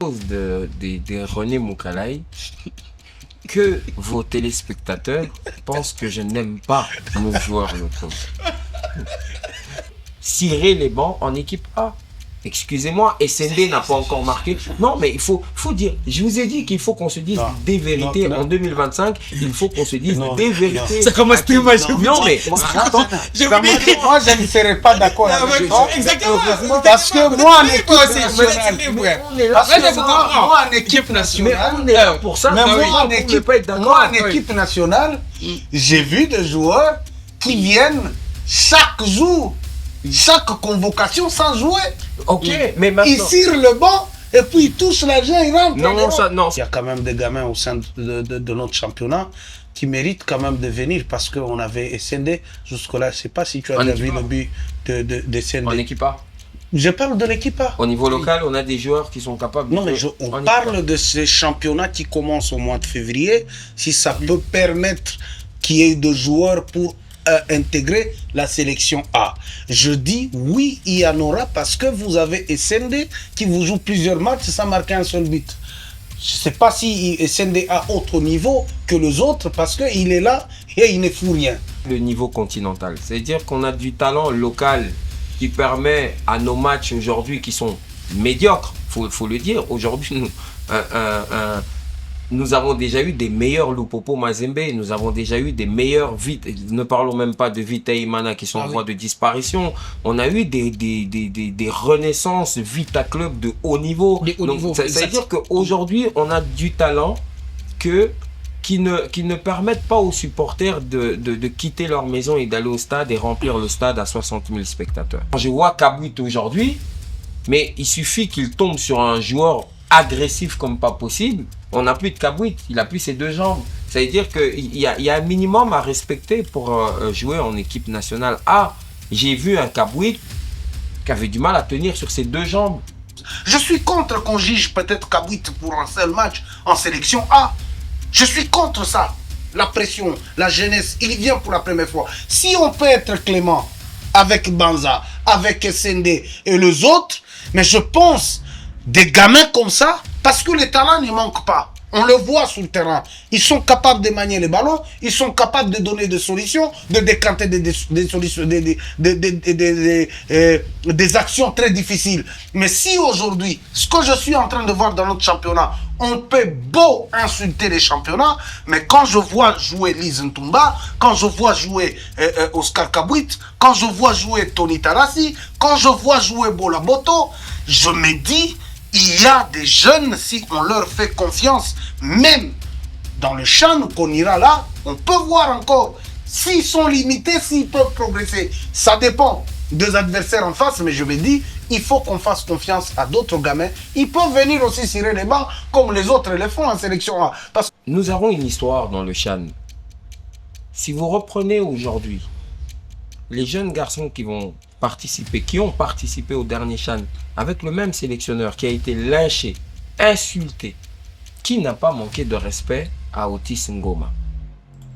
de René Moukalaï que vos téléspectateurs pensent que je n'aime pas nos joueurs locaux. Cirer les bancs en équipe A. Excusez-moi, SND n'a pas encore marqué. Non, mais il faut dire. Je vous ai dit qu'il faut qu'on se dise des vérités en 2025. Il faut qu'on se dise des vérités. Ça commence très mal. Non, mais moi, je ne serais pas d'accord avec toi. Exactement. Parce que moi, en équipe nationale, on est là pour ça. Mais moi, en équipe nationale, j'ai vu des joueurs qui viennent chaque jour, chaque convocation sans jouer. Ok, mais maintenant... Ils tirent le banc et puis ils touchent l'argent, ils rentrent. Non. Il y a quand même des gamins au sein de notre championnat qui méritent quand même de venir parce qu'on avait SND jusque-là. Je ne sais pas si tu as déjà vu le but de SND. En équipe A. Je parle de l'équipe A. Au niveau local, on a des joueurs qui sont capables de... Non, mais on parle de ces championnats qui commencent au mois de février. Si ça peut permettre qu'il y ait de joueurs pour intégrer la sélection A. Je dis oui, il y en aura parce que vous avez SND qui vous joue plusieurs matchs sans marquer un seul but. Je ne sais pas si SND a autre niveau que les autres parce qu'il est là et il ne fout rien. Le niveau continental, c'est-à-dire qu'on a du talent local qui permet à nos matchs aujourd'hui qui sont médiocres, faut le dire, aujourd'hui nous avons déjà eu des meilleurs Lupopo Mazembe, nous avons déjà eu des meilleurs ne parlons même pas de Vita Imana qui sont en voie de disparition. On a eu des renaissances Vita Club de haut niveau. Ça veut dire qu'aujourd'hui, on a du talent qui ne permettent pas aux supporters de quitter leur maison et d'aller au stade et remplir le stade à 60 000 spectateurs. Je vois Kabouit aujourd'hui, mais il suffit qu'il tombe sur un joueur agressif comme pas possible. On n'a plus de Kabouit, il n'a plus ses deux jambes. Ça veut dire qu'il y a un minimum à respecter pour jouer en équipe nationale A. J'ai vu un Kabouit qui avait du mal à tenir sur ses deux jambes. Je suis contre qu'on juge peut-être Kabouit pour un seul match en sélection A. Je suis contre ça. La pression, la jeunesse, il vient pour la première fois. Si on peut être clément avec Banza, avec SND et les autres, mais je pense des gamins comme ça, parce que les talents ne manquent pas. On le voit sur le terrain. Ils sont capables de manier les ballons, ils sont capables de donner des solutions, de décanter des solutions, des actions très difficiles. Mais si aujourd'hui, ce que je suis en train de voir dans notre championnat, on peut beau insulter les championnats, mais quand je vois jouer Lise Ntumba, quand je vois jouer Oscar Kabouit, quand je vois jouer Tony Tarassi, quand je vois jouer Bola Boto, je me dis, il y a des jeunes, si on leur fait confiance, même dans le champ qu'on ira là, on peut voir encore. S'ils sont limités, s'ils peuvent progresser, ça dépend des adversaires en face, mais je me dis, il faut qu'on fasse confiance à d'autres gamins. Ils peuvent venir aussi cirer les bancs comme les autres le font en sélection A. Parce... Nous avons une histoire dans le Chan. Si vous reprenez aujourd'hui les jeunes garçons qui ont participé au dernier Chan avec le même sélectionneur qui a été lynché, insulté, qui n'a pas manqué de respect à Otis Ngoma.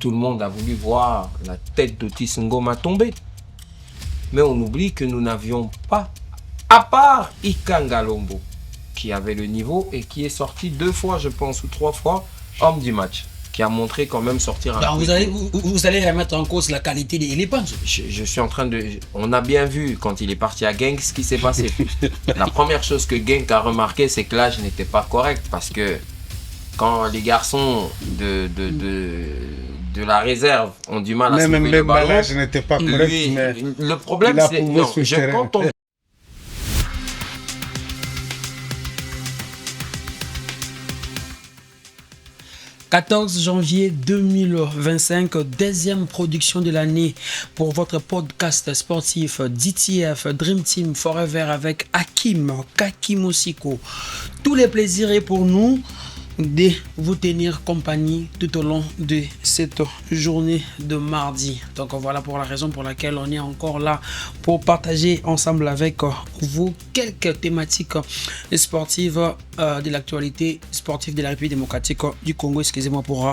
Tout le monde a voulu voir la tête d'Otis Ngoma tomber. Mais on oublie que nous n'avions pas, à part Ikanga Lombo, qui avait le niveau et qui est sorti 2 fois, je pense, ou 3 fois, homme du match, qui a montré quand même sortir un... Vous allez remettre en cause la qualité des éléphants. Je suis en train de... On a bien vu quand il est parti à Genk ce qui s'est passé. La première chose que Genk a remarqué, c'est que l'âge n'était pas correct, parce que quand les garçons de la réserve ont du mal à se même le ballon, l'âge n'était pas correct, mais le problème c'est... Quand on... « 14 janvier 2025, deuxième production de l'année pour votre podcast sportif DTF Dream Team Forever avec Hakim Kakimosiko. Tous les plaisirs et pour nous de vous tenir compagnie tout au long de cette journée de mardi. Donc voilà pour la raison pour laquelle on est encore là pour partager ensemble avec vous quelques thématiques sportives de l'actualité sportive de la République démocratique du Congo. Excusez-moi pour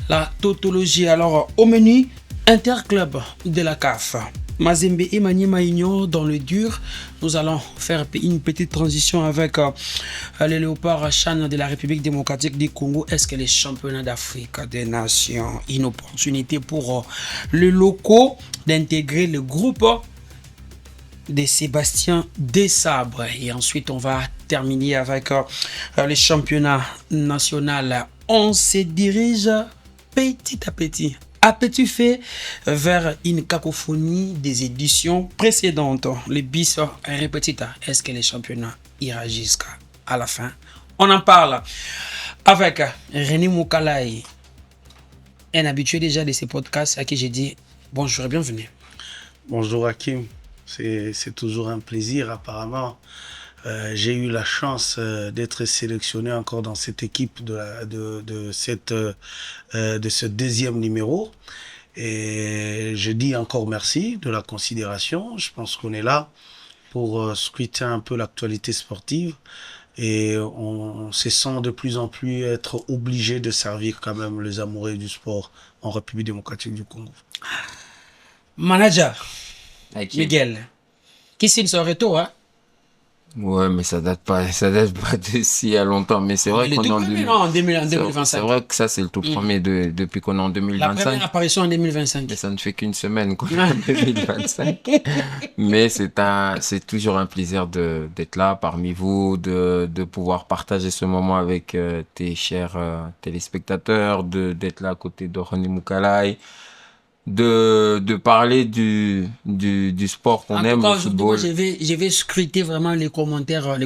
la tautologie. Alors au menu, interclub de la CAF. Mazembe et Maniema Union dans le dur. Nous allons faire une petite transition avec les Léopards Chan de la République démocratique du Congo. Est-ce que les championnats d'Afrique des Nations, une opportunité pour les locaux d'intégrer le groupe de Sébastien Desabre? Et ensuite, on va terminer avec les championnats nationaux. On se dirige petit à petit fait vers une cacophonie des éditions précédentes. Les bis répétita. Est-ce que les championnats ira jusqu'à la fin? On en parle avec René Moukalaï, un habitué déjà de ces podcasts à qui j'ai dit bonjour et bienvenue. Bonjour Hakim, c'est toujours un plaisir apparemment. J'ai eu la chance d'être sélectionné encore dans cette équipe de ce deuxième numéro. Et je dis encore merci de la considération. Je pense qu'on est là pour scruter un peu l'actualité sportive. Et on se sent de plus en plus être obligé de servir quand même les amoureux du sport en République démocratique du Congo. Manager, Miguel, qui signe son retour, hein? Ouais, mais ça date pas de si longtemps. Mais c'est vrai qu'on est en 2025. C'est vrai que ça, c'est le tout premier depuis qu'on est en 2025. La première apparition en 2025. Mais ça ne fait qu'une semaine qu'on est en 2025. Mais c'est toujours un plaisir d'être là parmi vous, de pouvoir partager ce moment avec tes chers téléspectateurs, d'être là à côté de René Moukalaï, de parler du sport qu'on aime, le football. Je vais scruter vraiment les commentaires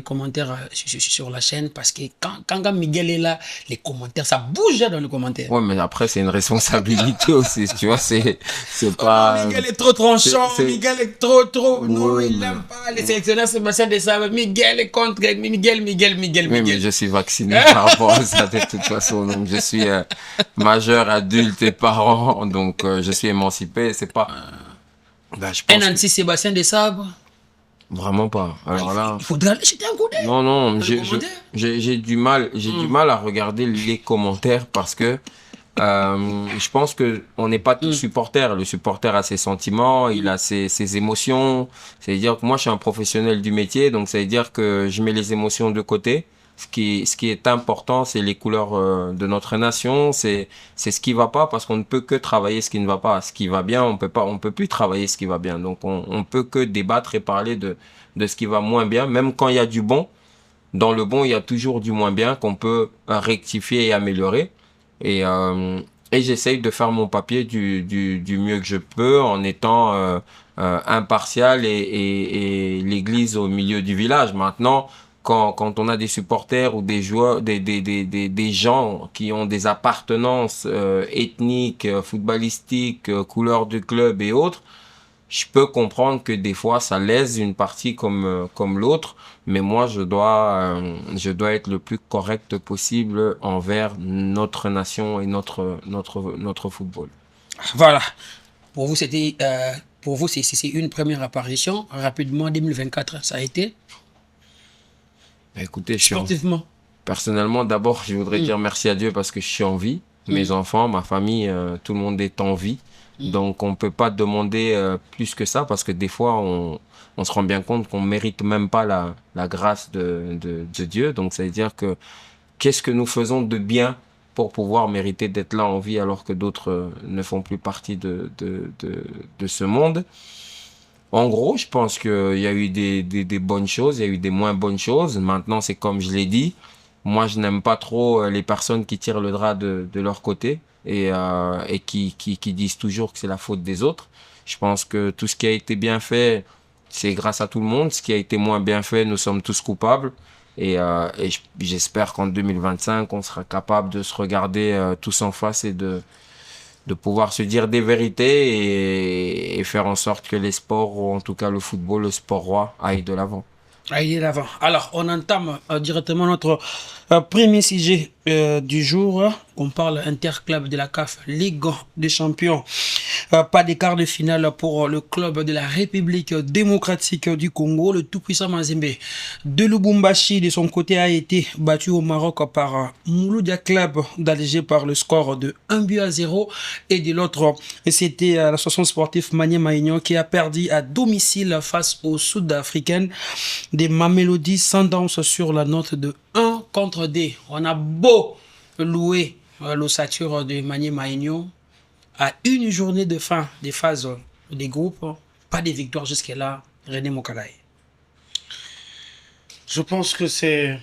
sur la chaîne, parce que quand Miguel est là, les commentaires, ça bouge dans les commentaires. Ouais, mais après, c'est une responsabilité aussi, tu vois, c'est pas... Miguel est trop tranchant, Miguel est trop... Non, il n'aime pas les sélectionneurs Sébastien Desabre. Miguel est contre Miguel. Oui, mais je suis vacciné par rapport à ça de toute façon. Donc, je suis majeur, adulte et parent, donc je suis émancipé, c'est pas... je pense un anti-Sébastien Desabre? Vraiment pas. Alors là... Il faudrait aller jeter un coup d'œil. Non, j'ai du mal à regarder les commentaires parce que je pense que on n'est pas tous supporters. Le supporter a ses sentiments, il a ses émotions. C'est-à-dire que moi, je suis un professionnel du métier, donc ça veut dire que je mets les émotions de côté. Ce qui est important, c'est les couleurs de notre nation, c'est ce qui va pas, parce qu'on ne peut que travailler ce qui ne va pas. Ce qui va bien, on peut plus travailler ce qui va bien. Donc on peut que débattre et parler de ce qui va moins bien, même quand il y a du bon. Dans le bon, il y a toujours du moins bien qu'on peut rectifier et améliorer. Et j'essaye de faire mon papier du mieux que je peux en étant impartial et l'église au milieu du village. Maintenant, quand on a des supporters ou des joueurs, des gens qui ont des appartenances ethniques, footballistiques, couleurs de club et autres, je peux comprendre que des fois ça lèse une partie comme l'autre, mais moi je dois être le plus correct possible envers notre nation et notre football. Voilà. Pour vous c'est une première apparition. Rapidement, 2024, ça a été. Écoutez, sportivement. Personnellement, d'abord, je voudrais dire merci à Dieu parce que je suis en vie. Mes enfants, ma famille, tout le monde est en vie. Donc, on peut pas demander plus que ça parce que des fois, on se rend bien compte qu'on mérite même pas la grâce de Dieu. Donc, ça veut dire que qu'est-ce que nous faisons de bien pour pouvoir mériter d'être là en vie alors que d'autres ne font plus partie de ce monde. En gros, je pense qu'il y a eu des bonnes choses, il y a eu des moins bonnes choses. Maintenant, c'est comme je l'ai dit, moi, je n'aime pas trop les personnes qui tirent le drap de leur côté et qui disent toujours que c'est la faute des autres. Je pense que tout ce qui a été bien fait, c'est grâce à tout le monde. Ce qui a été moins bien fait, nous sommes tous coupables. Et j'espère qu'en 2025, on sera capable de se regarder tous en face et de pouvoir se dire des vérités et faire en sorte que les sports, ou en tout cas le football, le sport roi, aille de l'avant. Aille de l'avant. Alors, on entame directement notre premier sujet du jour qu'on parle interclub de la CAF Ligue des Champions. Pas d'écart de finale pour le club de la République démocratique du Congo. Le tout-puissant Mazembe de Lubumbashi, de son côté, a été battu au Maroc par Mouloudia Club d'Alger par le score de 1-0. Et de l'autre, c'était l'association sportive Maniema Union qui a perdu à domicile face aux Sud-Africaines des Mamelody Sundowns sur la note de 1-2. On a beau louer l'ossature de Maniema Union. À une journée de fin des phases des groupes, pas de victoire jusqu'à-là, René Mokalaï. Je pense que c'est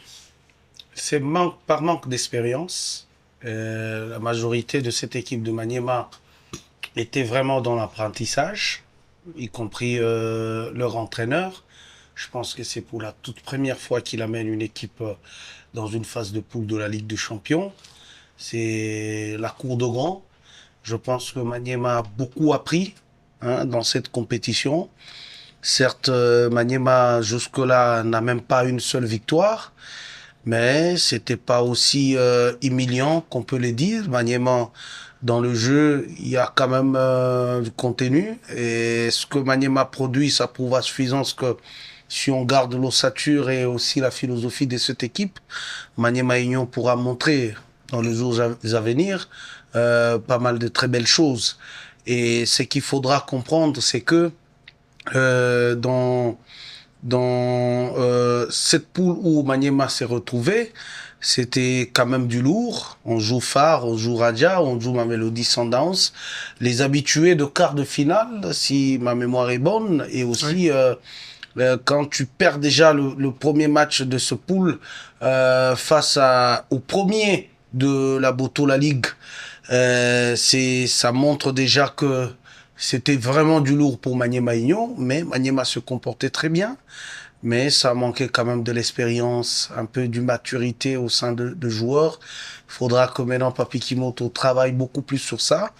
par manque d'expérience. La majorité de cette équipe de Maniema était vraiment dans l'apprentissage, y compris leur entraîneur. Je pense que c'est pour la toute première fois qu'il amène une équipe dans une phase de poule de la Ligue des Champions. C'est la cour de grand. Je pense que Maniema a beaucoup appris dans cette compétition. Certes, Maniema, jusque-là, n'a même pas une seule victoire, mais c'était pas aussi humiliant qu'on peut le dire. Maniema, dans le jeu, il y a quand même du contenu. Et ce que Maniema produit, ça prouve à suffisance que si on garde l'ossature et aussi la philosophie de cette équipe, Maniema Union pourra montrer dans les jours à venir pas mal de très belles choses. Et ce qu'il faudra comprendre, c'est que dans cette poule où Maniema s'est retrouvé, c'était quand même du lourd. On joue Phare, on joue Raja, on joue Mamelody Sundowns. Les habitués de quart de finale, si ma mémoire est bonne, et aussi quand tu perds déjà le premier match de ce pool face au premier de la Botola League, ça montre déjà que c'était vraiment du lourd pour Maniema Union, mais Maniema se comportait très bien, mais ça manquait quand même de l'expérience, un peu du maturité au sein de joueurs. Il faudra que maintenant Papi Kimoto travaille beaucoup plus sur ça.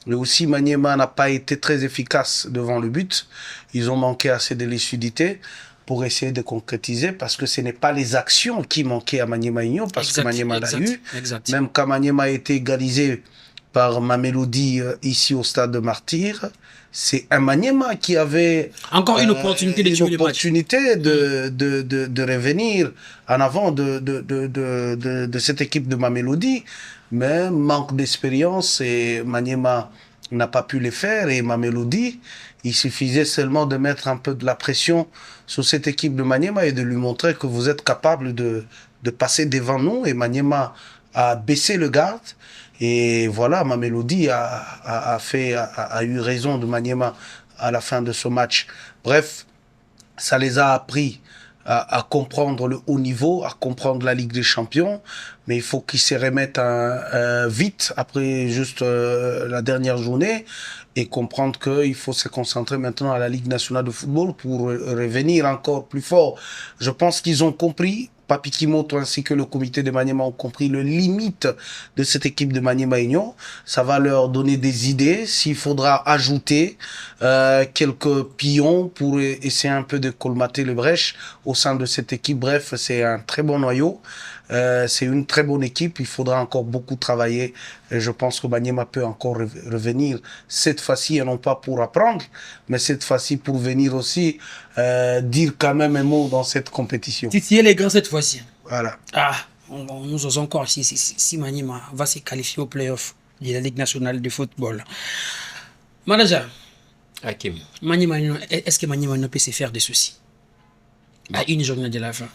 Mais aussi Maniema n'a pas été très efficace devant le but. Ils ont manqué assez de lucidité pour essayer de concrétiser, parce que ce n'est pas les actions qui manquaient à Maniema Union, parce que Maniema l'a eu. Même quand Maniema a été égalisé par Mamelody ici au stade de Martyr, c'est un Maniema qui avait encore une opportunité de tuer le match. de revenir en avant de cette équipe de Mamelody, mais manque d'expérience et Maniema n'a pas pu le faire. Et Mamelody, il suffisait seulement de mettre un peu de la pression sur cette équipe de Maniema et de lui montrer que vous êtes capable de passer devant nous. Et Maniema a baissé le garde. Et voilà, Mamelody a eu raison de Maniema à la fin de ce match. Bref, ça les a appris à comprendre le haut niveau, à comprendre la Ligue des Champions, mais il faut qu'ils se remettent vite après juste la dernière journée et comprendre qu'il faut se concentrer maintenant à la Ligue nationale de football pour revenir encore plus fort. Je pense qu'ils ont compris, Papi Kimoto ainsi que le comité de Maniema ont compris le limite de cette équipe de Maniema Union. Ça va leur donner des idées. S'il faudra ajouter quelques pions pour essayer un peu de colmater les brèches au sein de cette équipe. Bref, c'est un très bon noyau. C'est une très bonne équipe. Il faudra encore beaucoup travailler. Et je pense que Maniema peut encore revenir cette fois-ci, et non pas pour apprendre, mais cette fois-ci pour venir aussi dire quand même un mot dans cette compétition. Titiller les grands cette fois-ci. Voilà. Nous osons encore si Maniema va se qualifier au play-off de la Ligue nationale de football. Manager, Hakim. Est-ce que Maniema peut se faire des soucis à une journée de la fin?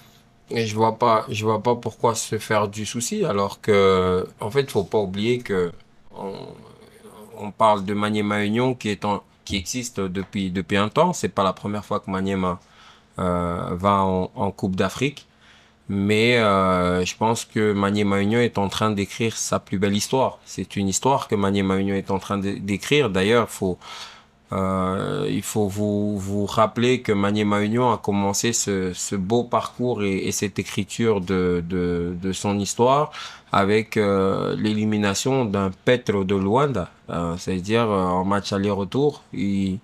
Et je vois pas pourquoi se faire du souci, alors que, en fait, faut pas oublier que on parle de Maniema Union qui existe depuis un temps. C'est pas la première fois que Maniema va en Coupe d'Afrique, mais je pense que Maniema Union est en train d'écrire sa plus belle histoire. C'est une histoire que Maniema Union est en train d'écrire. D'ailleurs, il faut vous rappeler que Maniema Union a commencé ce beau parcours et cette écriture de son histoire avec l'élimination d'un Petro de Luanda, c'est-à-dire en match aller-retour. Ils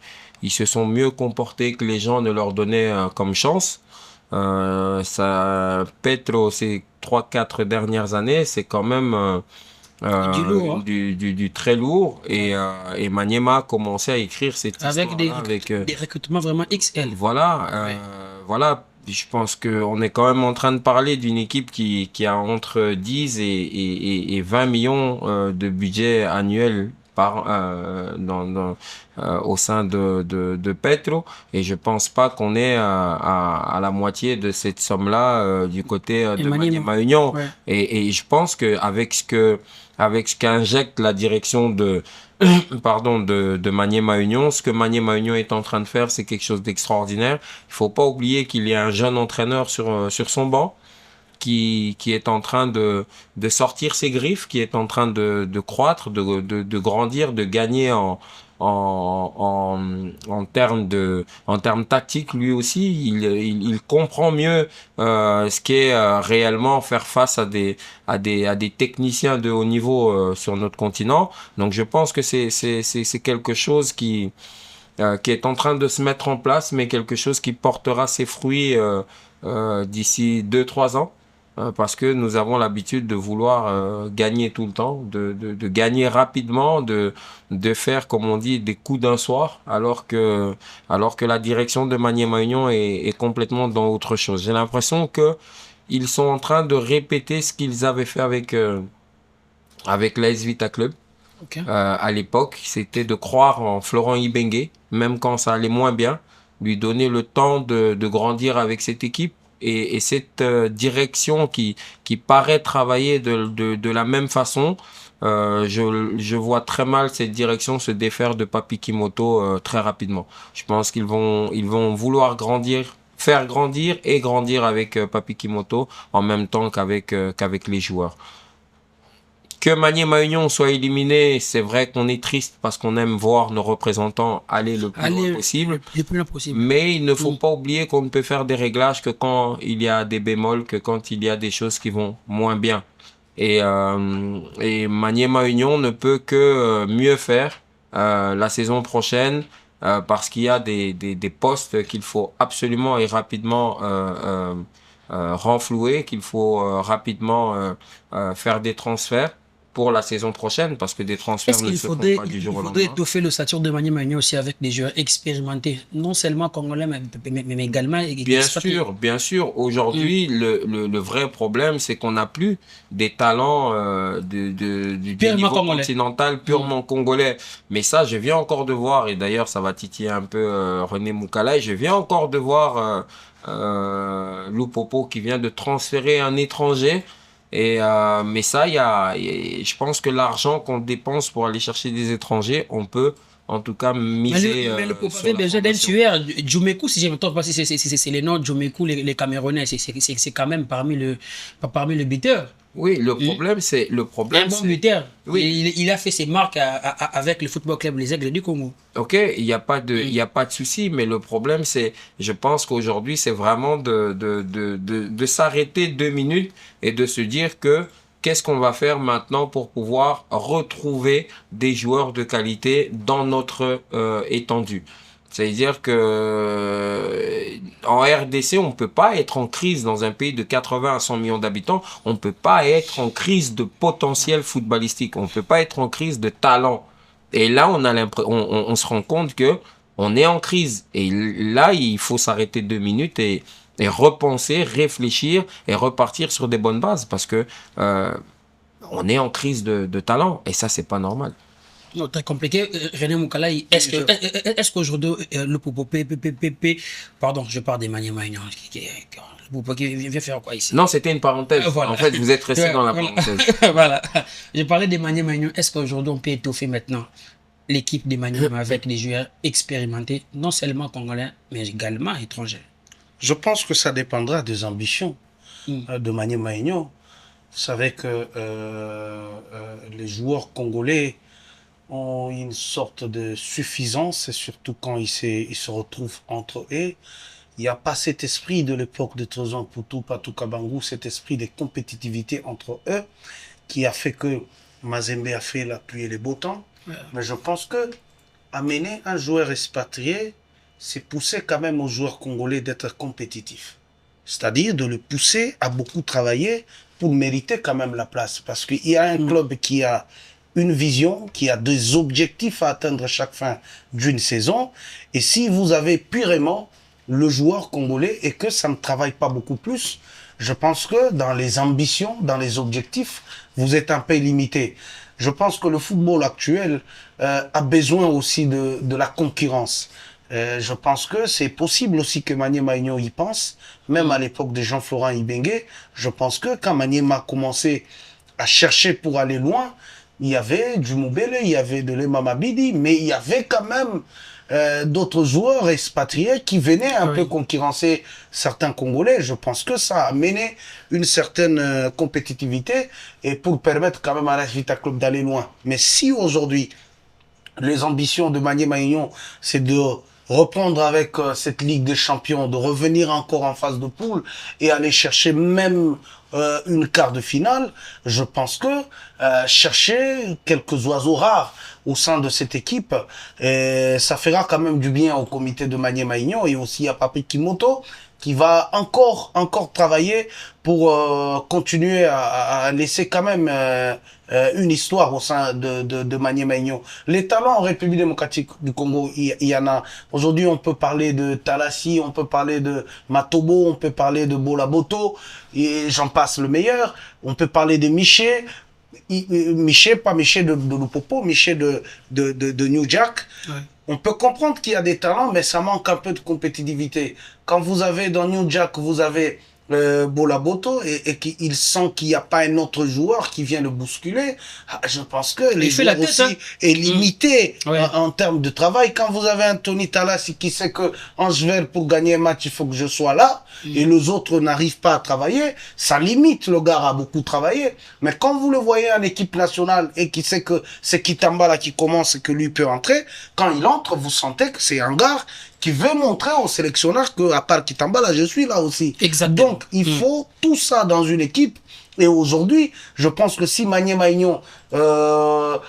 se sont mieux comportés que les gens ne leur donnaient comme chance. Petro, ces 3-4 dernières années, c'est quand même Du lourd, hein. du très lourd. Et Maniema a commencé à écrire cette Avec histoire des recrutements vraiment XL. voilà, voilà. Je pense qu'on est quand même en train de parler d'une équipe qui a entre 10 et 20 millions de budget annuel au sein de Petro. Et je pense pas qu'on est à la moitié de cette somme-là du côté de Maniema Union. Ouais. Et je pense qu'avec ce qu'injecte la direction de Maniema Union, ce que Maniema Union est en train de faire, c'est quelque chose d'extraordinaire. Il faut pas oublier qu'il y a un jeune entraîneur sur son banc qui est en train de sortir ses griffes, qui est en train de croître, de grandir, de gagner en termes tactiques. Lui aussi, il comprend mieux ce qu'est réellement faire face à des techniciens de haut niveau sur notre continent. Donc je pense que c'est quelque chose qui est en train de se mettre en place, mais quelque chose qui portera ses fruits d'ici 2-3 ans. Parce que nous avons l'habitude de vouloir gagner tout le temps, de gagner rapidement, de faire, comme on dit, des coups d'un soir, alors que la direction de Maniema Union est complètement dans autre chose. J'ai l'impression que ils sont en train de répéter ce qu'ils avaient fait avec l'AS Vita Club. Okay. À l'époque, c'était de croire en Florent Ibenge, même quand ça allait moins bien, lui donner le temps de grandir avec cette équipe. Et cette direction qui paraît travailler de la même façon, je vois très mal cette direction se défaire de Papi Kimoto très rapidement. Je pense qu'ils vont vouloir faire grandir et grandir avec Papi Kimoto en même temps qu'avec les joueurs. Que Maniema Union soit éliminé, c'est vrai qu'on est triste parce qu'on aime voir nos représentants aller le plus loin possible. Mais il ne faut pas oublier qu'on ne peut faire des réglages que quand il y a des bémols, que quand il y a des choses qui vont moins bien. Et Maniema Union ne peut que mieux faire la saison prochaine parce qu'il y a des postes qu'il faut absolument et rapidement renflouer, qu'il faut rapidement faire des transferts pour la saison prochaine, parce que des transferts ne se font pas du jour au lendemain. Il faudrait étoffer le stature de Maniema Union aussi avec des joueurs expérimentés, non seulement congolais, mais également... Bien sûr. Aujourd'hui, le vrai problème, c'est qu'on n'a plus des talents du niveau continental purement congolais. Mais ça, je viens encore de voir, et d'ailleurs, ça va titiller un peu René Moukala, je viens encore de voir Lupopo qui vient de transférer un étranger. Mais ça, je pense que l'argent qu'on dépense pour aller chercher des étrangers, on peut en tout cas miser. Mais le Popo avait besoin d'un tueur. Djoumekou, si je ne me trompe pas, c'est le nom de Djoumekou, les Camerounais, c'est quand même parmi le buteur. Oui, le problème, c'est... Un bon buteur. Oui. Il a fait ses marques avec le Football Club Les Aigles du Congo. Ok, il n'y a pas de souci, mais le problème, c'est... Je pense qu'aujourd'hui, c'est vraiment de s'arrêter 2 minutes et de se dire que qu'est-ce qu'on va faire maintenant pour pouvoir retrouver des joueurs de qualité dans notre étendue. C'est-à-dire que en RDC, on ne peut pas être en crise dans un pays de 80 à 100 millions d'habitants. On ne peut pas être en crise de potentiel footballistique. On ne peut pas être en crise de talent. Et là, on se rend compte que on est en crise. Et là, il faut s'arrêter 2 minutes et repenser, réfléchir et repartir sur des bonnes bases. Parce que on est en crise de talent. Et ça, c'est pas normal. Non, très compliqué. René Moukala, est-ce qu'aujourd'hui, le Popo pardon, je parle des Maniema Union. Le Popo qui vient faire quoi ici? Non, c'était une parenthèse. Voilà. En fait, vous êtes resté dans la parenthèse. Voilà. Je parlais des Maniema Union. Est-ce qu'aujourd'hui, on peut étoffer maintenant l'équipe des Maniema avec des joueurs expérimentés, non seulement congolais, mais également étrangers? Je pense que ça dépendra des ambitions de Maniema Union. Vous savez que les joueurs congolais ont une sorte de suffisance, et surtout quand ils se retrouvent entre eux. Il n'y a pas cet esprit de l'époque de Tozan Poutou, Patou Kabangou, cet esprit de compétitivité entre eux, qui a fait que Mazembe a fait la pluie et les beaux temps. Ouais. Mais je pense que amener un joueur expatrié, c'est pousser quand même aux joueurs congolais d'être compétitifs. C'est-à-dire de le pousser à beaucoup travailler pour mériter quand même la place. Parce qu'il y a un club qui a une vision, qui a des objectifs à atteindre à chaque fin d'une saison. Et si vous avez purement le joueur congolais et que ça ne travaille pas beaucoup plus, je pense que dans les ambitions, dans les objectifs, vous êtes un peu limité. Je pense que le football actuel a besoin aussi de la concurrence. Je pense que c'est possible aussi que Maniema Union y pense, même à l'époque de Jean-Florent Ibenge. Je pense que quand Maniema a commencé à chercher pour aller loin, il y avait du Moubele, il y avait de l'Emma Mabidi, mais il y avait quand même d'autres joueurs expatriés qui venaient un peu concurrencer certains Congolais. Je pense que ça a mené une certaine compétitivité et pour permettre quand même à la Vita Club d'aller loin. Mais si aujourd'hui, les ambitions de Maniema Union, c'est de reprendre avec cette Ligue des Champions, de revenir encore en phase de poule et aller chercher même une quart de finale, je pense que chercher quelques oiseaux rares au sein de cette équipe, ça fera quand même du bien au comité de Maniema Union et aussi à Papi Kimoto qui va encore travailler pour continuer à laisser quand même une histoire au sein de Maniema Union. Les talents en République démocratique du Congo, il y en a. Aujourd'hui, on peut parler de Talassi, on peut parler de Matobo, on peut parler de Bolaboto, et j'en passe le meilleur. On peut parler de Miché, pas Miché de Lupopo, Miché de New Jack. Ouais. On peut comprendre qu'il y a des talents, mais ça manque un peu de compétitivité. Quand vous avez dans New Jack, vous avez Bolaboto et qu'il sent qu'il n'y a pas un autre joueur qui vient le bousculer, je pense que les joueurs aussi est limité en termes de travail. Quand vous avez un Tony Talas qui sait que Angeville, pour gagner un match, il faut que je sois là, et les autres n'arrivent pas à travailler, ça limite le gars à beaucoup travailler. Mais quand vous le voyez en équipe nationale et qui sait que c'est Kitambala qui commence et que lui peut entrer, quand il entre, vous sentez que c'est un gars qui veut montrer au sélectionneur que, à part Kitambala, je suis là aussi. Exactement. Donc, il faut tout ça dans une équipe. Et aujourd'hui, je pense que si Maniema Union a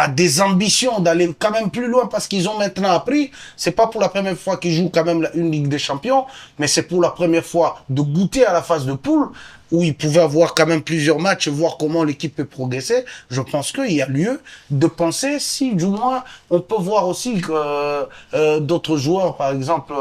des ambitions d'aller quand même plus loin, parce qu'ils ont maintenant appris, c'est pas pour la première fois qu'ils jouent quand même une Ligue des Champions, mais c'est pour la première fois de goûter à la phase de poule, où ils pouvaient avoir quand même plusieurs matchs, voir comment l'équipe peut progresser. Je pense qu'il y a lieu de penser si, du moins, on peut voir aussi que d'autres joueurs, par exemple,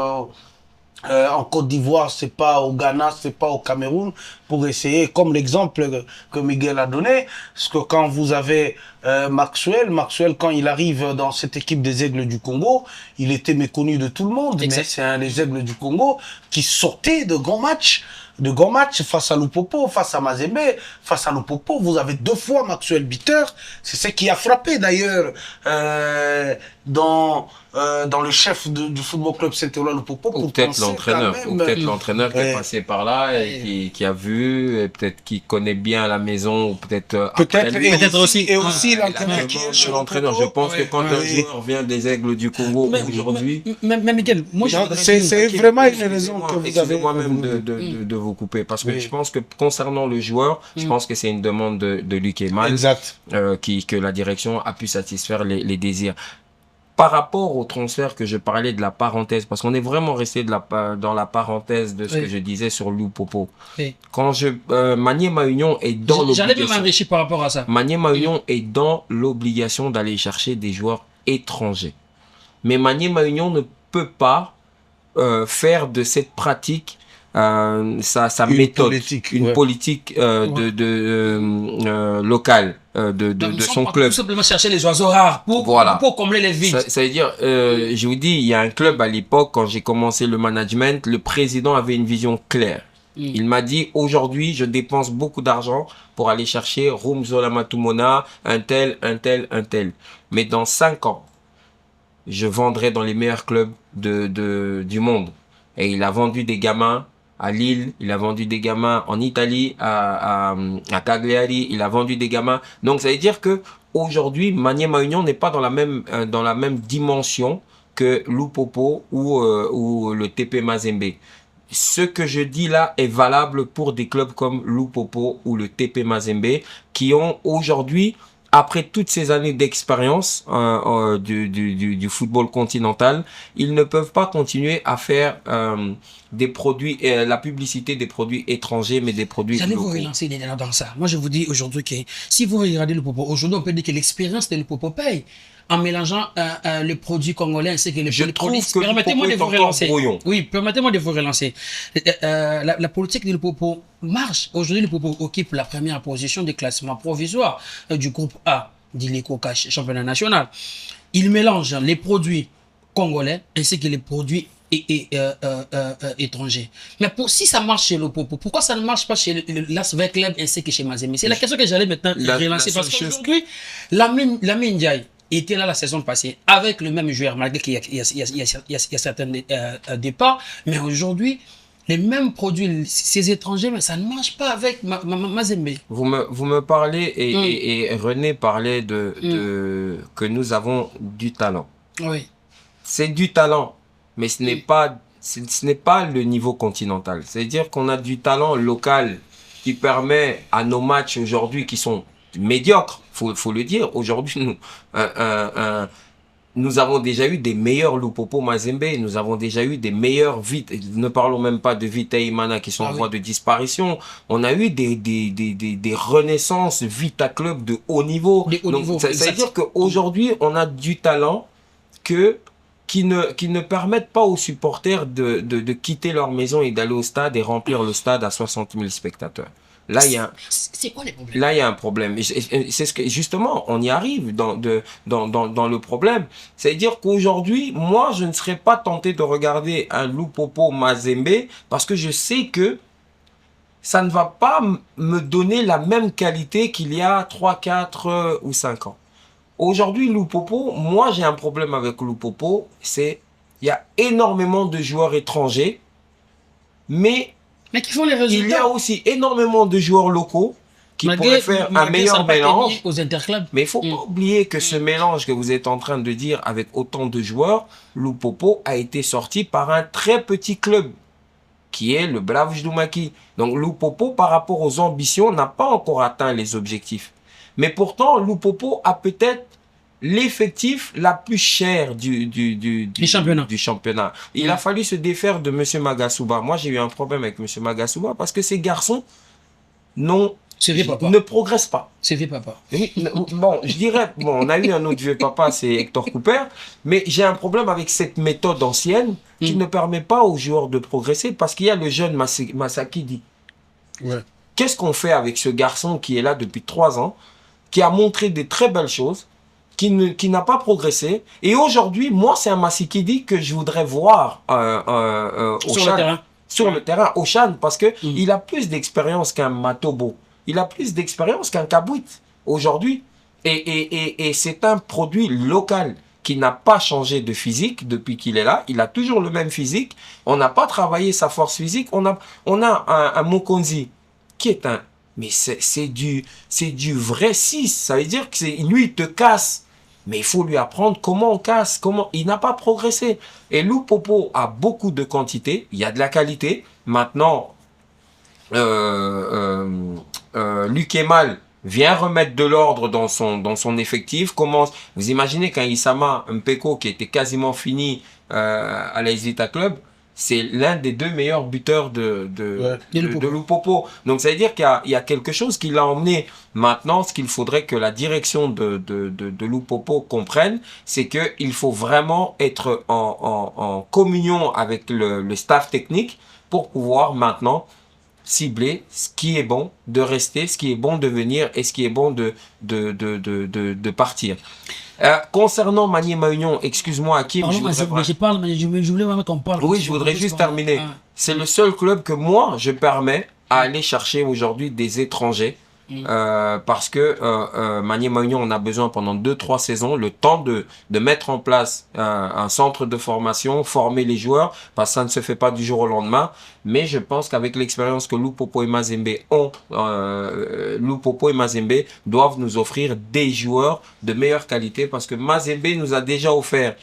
en Côte d'Ivoire, c'est pas au Ghana, c'est pas au Cameroun, pour essayer, comme l'exemple que Miguel a donné, parce que quand vous avez Maxwell, quand il arrive dans cette équipe des Aigles du Congo, il était méconnu de tout le monde, mais c'est un des Aigles du Congo qui sortait de grands matchs face à Lupopo, face à Mazembe, face à Lupopo. Vous avez 2 fois Maxwell Bitter. C'est ce qui a frappé d'ailleurs dans le chef du football club Saint-Éloi Lupopo. Ou peut-être l'entraîneur qui est passé par là et qui a vu, et peut-être qui connaît bien la maison, ou peut-être aussi l'entraîneur qui est l'entraîneur. Je pense que quand un joueur vient des Aigles du Congo aujourd'hui, mais Miguel, moi c'est vraiment une raison que vous avez moi-même de vous couper, parce que je pense que concernant le joueur, je pense que c'est une demande de Luc Eman, exact, que la direction a pu satisfaire les désirs. Par rapport au transfert que je parlais de la parenthèse, parce qu'on est vraiment resté dans la parenthèse de ce que je disais sur Lupopo. Quand Maniema Union est dans l'obligation. J'allais même enrichir par rapport à ça. Maniema Union est dans l'obligation d'aller chercher des joueurs étrangers. Mais Maniema Union ne peut pas faire de cette pratique sa méthode, une politique locale de son club. Tout simplement chercher les oiseaux rares pour combler les vides. Ça veut dire, je vous dis, il y a un club à l'époque, quand j'ai commencé le management, le président avait une vision claire. Il m'a dit, aujourd'hui, je dépense beaucoup d'argent pour aller chercher Rumzola Matumona, un tel. Mais dans 5 ans, je vendrai dans les meilleurs clubs du monde. Et il a vendu des gamins à Lille, il a vendu des gamins en Italie, à Cagliari, il a vendu des gamins. Donc ça veut dire que aujourd'hui, Maniema Union n'est pas dans la même dimension que Lupopo ou le TP Mazembe. Ce que je dis là est valable pour des clubs comme Lupopo ou le TP Mazembe qui ont aujourd'hui après toutes ces années d'expérience du football continental, ils ne peuvent pas continuer à faire des produits, la publicité des produits étrangers, mais des produits J'allais locaux. vous relancer dans ça. Moi, je vous dis aujourd'hui que si vous regardez le Popo, aujourd'hui, on peut dire que l'expérience de le Popo paye en mélangeant le produit congolais ainsi que Je les trouve produits. que Permettez-moi de le vous Popo est encore relancer. brouillon. Oui, permettez-moi de vous relancer. La politique de le Popo marche. Aujourd'hui, le Popo occupe la première position du classement provisoire du groupe A d'Ileco Cash championnat national. Il mélange les produits congolais ainsi que les produits étrangers. Mais si ça marche chez le Popo, pourquoi ça ne marche pas chez l'Asvel Club ainsi que chez Mazembe? C'est la question que j'allais maintenant relancer parce qu'aujourd'hui, Lamine Ndiaye était là la saison passée avec le même joueur, malgré qu'il y a certains départs, mais aujourd'hui, les mêmes produits, ces étrangers, mais ça ne marche pas avec Mazembe. Vous me parlez et René parlait que nous avons du talent. Oui. C'est du talent, mais ce n'est pas le niveau continental. C'est-à-dire qu'on a du talent local qui permet à nos matchs aujourd'hui qui sont médiocres, faut le dire. Aujourd'hui, nous avons déjà eu des meilleurs Lupopo Mazembe, nous avons déjà eu des meilleurs ne parlons même pas de Vita Imana qui sont en voie de disparition. On a eu des renaissances Vita Club de haut niveau. Ça veut dire qu'aujourd'hui, on a du talent qui ne permettent pas aux supporters de quitter leur maison et d'aller au stade et remplir le stade à 60 000 spectateurs. Là, il y a c'est quoi les problèmes? Là, il y a un problème. C'est ce que, justement, on y arrive dans le problème. C'est-à-dire qu'aujourd'hui, moi, je ne serais pas tenté de regarder un Lupopo Mazembe parce que je sais que ça ne va pas me donner la même qualité qu'il y a 3, 4 ou 5 ans. Aujourd'hui, Lupopo, moi, j'ai un problème avec Lupopo, il y a énormément de joueurs étrangers, mais qui font les résultats. Il y a aussi énormément de joueurs locaux qui pourraient faire un meilleur mélange. Aux interclubs. Mais il ne faut pas oublier que ce mélange que vous êtes en train de dire avec autant de joueurs, Lupopo a été sorti par un très petit club qui est le Brave Jdoumaki. Donc Lupopo, par rapport aux ambitions, n'a pas encore atteint les objectifs. Mais pourtant, Lupopo a peut-être l'effectif la plus chère du championnat. Il a fallu se défaire de M. Magasuba. Moi, j'ai eu un problème avec M. Magasuba parce que ces garçons ne progressent pas. C'est vieux papa. Bon, je dirais, on a eu un autre vieux papa, c'est Hector Cooper, mais j'ai un problème avec cette méthode ancienne qui ne permet pas aux joueurs de progresser parce qu'il y a le jeune Masakidi. Ouais. Qu'est-ce qu'on fait avec ce garçon qui est là depuis 3 ans, qui a montré des très belles choses, qui n'a pas progressé. Et aujourd'hui, moi, c'est un Massikidi que je voudrais voir sur le terrain, au Chan, parce que il a plus d'expérience qu'un Matobo. Il a plus d'expérience qu'un Kabouit aujourd'hui. Et c'est un produit local qui n'a pas changé de physique depuis qu'il est là. Il a toujours le même physique. On n'a pas travaillé sa force physique. On a un Mokonzi qui est un... Mais c'est du vrai 6. Ça veut dire que lui, il te casse. Mais il faut lui apprendre comment on casse, il n'a pas progressé. Et Lupopo a beaucoup de quantité, il y a de la qualité. Maintenant, Luc Emal vient remettre de l'ordre dans son effectif. Vous imaginez qu'un Issama Mpeko qui était quasiment fini à la Vita Club, c'est l'un des 2 meilleurs buteurs de Lupopo. Donc ça veut dire qu'il y a quelque chose qui l'a emmené. Maintenant, ce qu'il faudrait que la direction de Lupopo comprenne, c'est qu'il faut vraiment être en communion avec le staff technique pour pouvoir maintenant cibler ce qui est bon de rester, ce qui est bon de venir et ce qui est bon de partir. Concernant Maniema Union, excuse-moi Hakim, je voulais vraiment qu'on parle. Oui, je voudrais juste terminer. C'est le seul club que moi je permets à aller chercher aujourd'hui des étrangers. Parce que Maniema Union, on a besoin pendant 2-3 saisons, le temps de mettre en place un centre de formation, former les joueurs, parce que ça ne se fait pas du jour au lendemain. Mais je pense qu'avec l'expérience que Lupopo et Mazembe ont, Lupopo et Mazembe doivent nous offrir des joueurs de meilleure qualité, parce que Mazembe nous a déjà offert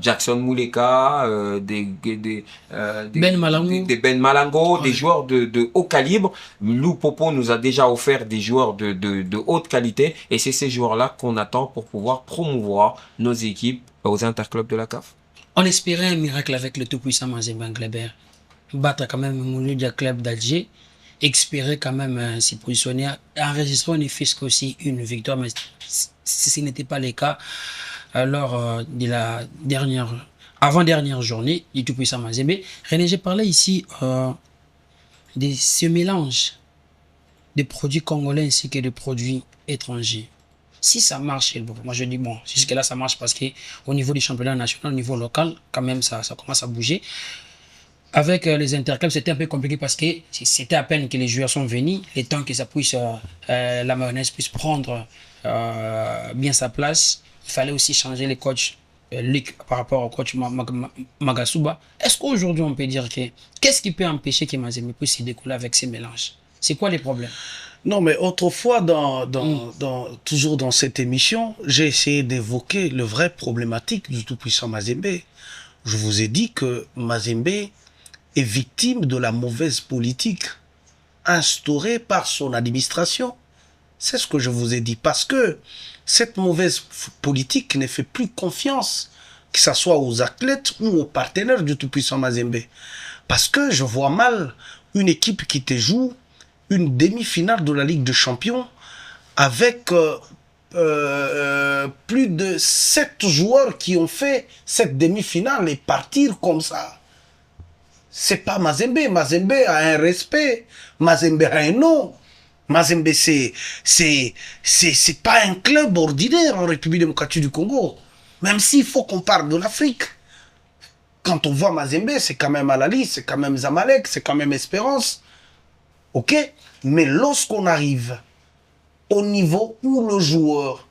Jackson Muleka, Ben Malango, des Ben Malango, ouais. Des joueurs de haut calibre. Lou Popo nous a déjà offert des joueurs de haute qualité et c'est ces joueurs-là qu'on attend pour pouvoir promouvoir nos équipes aux interclubs de la CAF. On espérait un miracle avec le tout-puissant Mazembe Anglebert. Battre quand même Mouloudia Club d'Alger, espérer quand même s'y positionner, enregistrer ne fût qu'aussi une victoire, mais si ce n'était pas le cas, lors de la avant-dernière journée du tout-puissant Mazembe. René, j'ai parlé ici de ce mélange de produits congolais ainsi que de produits étrangers. Si ça marche, moi je dis bon, jusque-là ça marche parce qu'au niveau du championnat national, au niveau local, quand même ça commence à bouger. Avec les interclubs, c'était un peu compliqué parce que c'était à peine que les joueurs sont venus, le temps que ça puisse, la mayonnaise puisse prendre bien sa place. Il fallait aussi changer les coachs Luc par rapport au coach Magasuba. Est-ce qu'aujourd'hui on peut dire que qu'est-ce qui peut empêcher que Mazembe puisse se découler avec ces mélanges? C'est quoi les problèmes? Non, mais autrefois, toujours dans cette émission, j'ai essayé d'évoquer le vrai problématique du tout-puissant Mazembe. Je vous ai dit que Mazembe est victime de la mauvaise politique instaurée par son administration. C'est ce que je vous ai dit. Parce que cette mauvaise politique ne fait plus confiance, que ce soit aux athlètes ou aux partenaires du tout-puissant Mazembe. Parce que je vois mal une équipe qui te joue une demi-finale de la Ligue des Champions avec plus de 7 joueurs qui ont fait cette demi-finale et partir comme ça. C'est pas Mazembe. Mazembe a un respect. Mazembe a un nom. Mazembe, c'est pas un club ordinaire en République démocratique du Congo. Même s'il faut qu'on parle de l'Afrique. Quand on voit Mazembe, c'est quand même Alali, c'est quand même Zamalek, c'est quand même Espérance. Ok? Mais lorsqu'on arrive au niveau où le joueur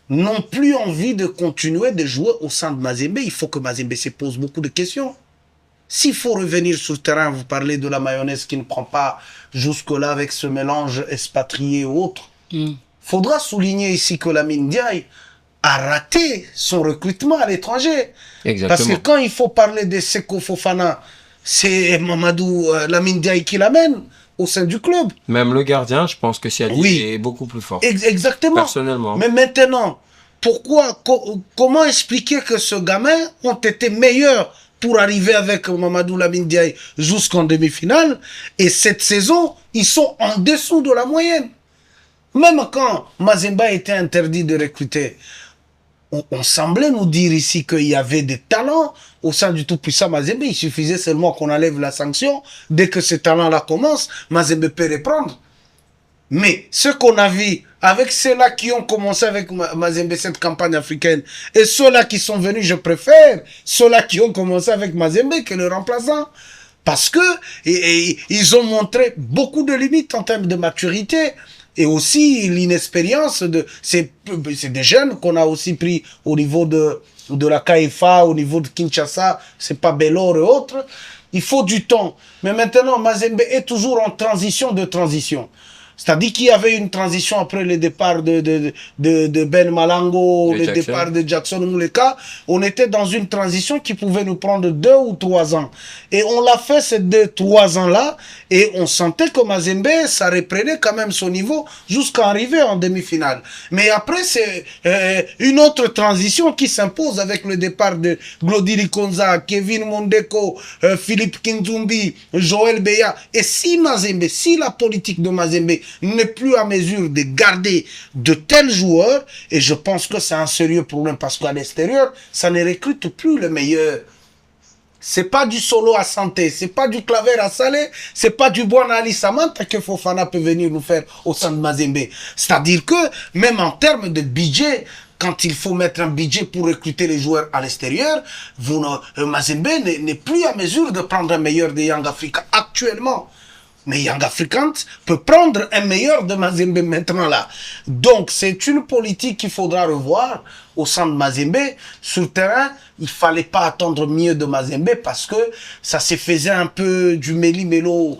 n'a plus envie de continuer de jouer au sein de Mazembe, il faut que Mazembe se pose beaucoup de questions. S'il faut revenir sur le terrain, vous parlez de la mayonnaise qui ne prend pas jusque-là avec ce mélange expatrié ou autre. Faudra souligner ici que Lamine Ndiaye a raté son recrutement à l'étranger. Parce que quand il faut parler de Seko Fofana, c'est Mamadou Lamine Ndiaye qui l'amène au sein du club. Même le gardien, je pense que Siali est beaucoup plus fort. Exactement. Personnellement. Mais maintenant, comment expliquer que ce gamin ont été meilleurs pour arriver avec Mamadou Lamine Ndiaye jusqu'en demi-finale, et cette saison, ils sont en dessous de la moyenne. Même quand Mazembe était interdit de recruter, on semblait nous dire ici qu'il y avait des talents au sein du tout-puissant Mazembe. Il suffisait seulement qu'on enlève la sanction. Dès que ces talents-là commencent, Mazembe peut reprendre. Mais ce qu'on a vu avec ceux-là qui ont commencé avec Mazembe cette campagne africaine et ceux-là qui sont venus, je préfère ceux-là qui ont commencé avec Mazembe que le remplaçant. Parce que ils ont montré beaucoup de limites en termes de maturité. Et aussi l'inexpérience c'est des jeunes qu'on a aussi pris au niveau de la KFA, au niveau de Kinshasa, c'est pas Bellor et autres. Il faut du temps. Mais maintenant, Mazembe est toujours en transition de transition. C'est-à-dire qu'il y avait une transition après le départ de Ben Malango, le départ de Jackson Muleka. On était dans une transition qui pouvait nous prendre 2 ou 3 ans. Et on l'a fait ces 2-3 ans-là. Et on sentait que Mazembe, ça reprenait quand même son niveau jusqu'à arriver en demi-finale. Mais après, c'est une autre transition qui s'impose avec le départ de Glodiri Konza, Kevin Mondeko, Philippe Kinzumbi, Joël Beya. Et si Mazembe, si la politique de Mazembe n'est plus à mesure de garder de tels joueurs, et je pense que c'est un sérieux problème parce qu'à l'extérieur, ça ne recrute plus le meilleur. C'est pas du Solo à Santé, c'est pas du Claver à Salé, c'est pas du Bwana Ali Samanta que Fofana peut venir nous faire au sein de Mazembe. C'est-à-dire que, même en termes de budget, quand il faut mettre un budget pour recruter les joueurs à l'extérieur, Mazembe n'est plus à mesure de prendre un meilleur de Young Africa actuellement. Mais Young Africans peut prendre un meilleur de Mazembe maintenant là. Donc, c'est une politique qu'il faudra revoir au sein de Mazembe. Sur le terrain, il fallait pas attendre mieux de Mazembe parce que ça se faisait un peu du méli-mélo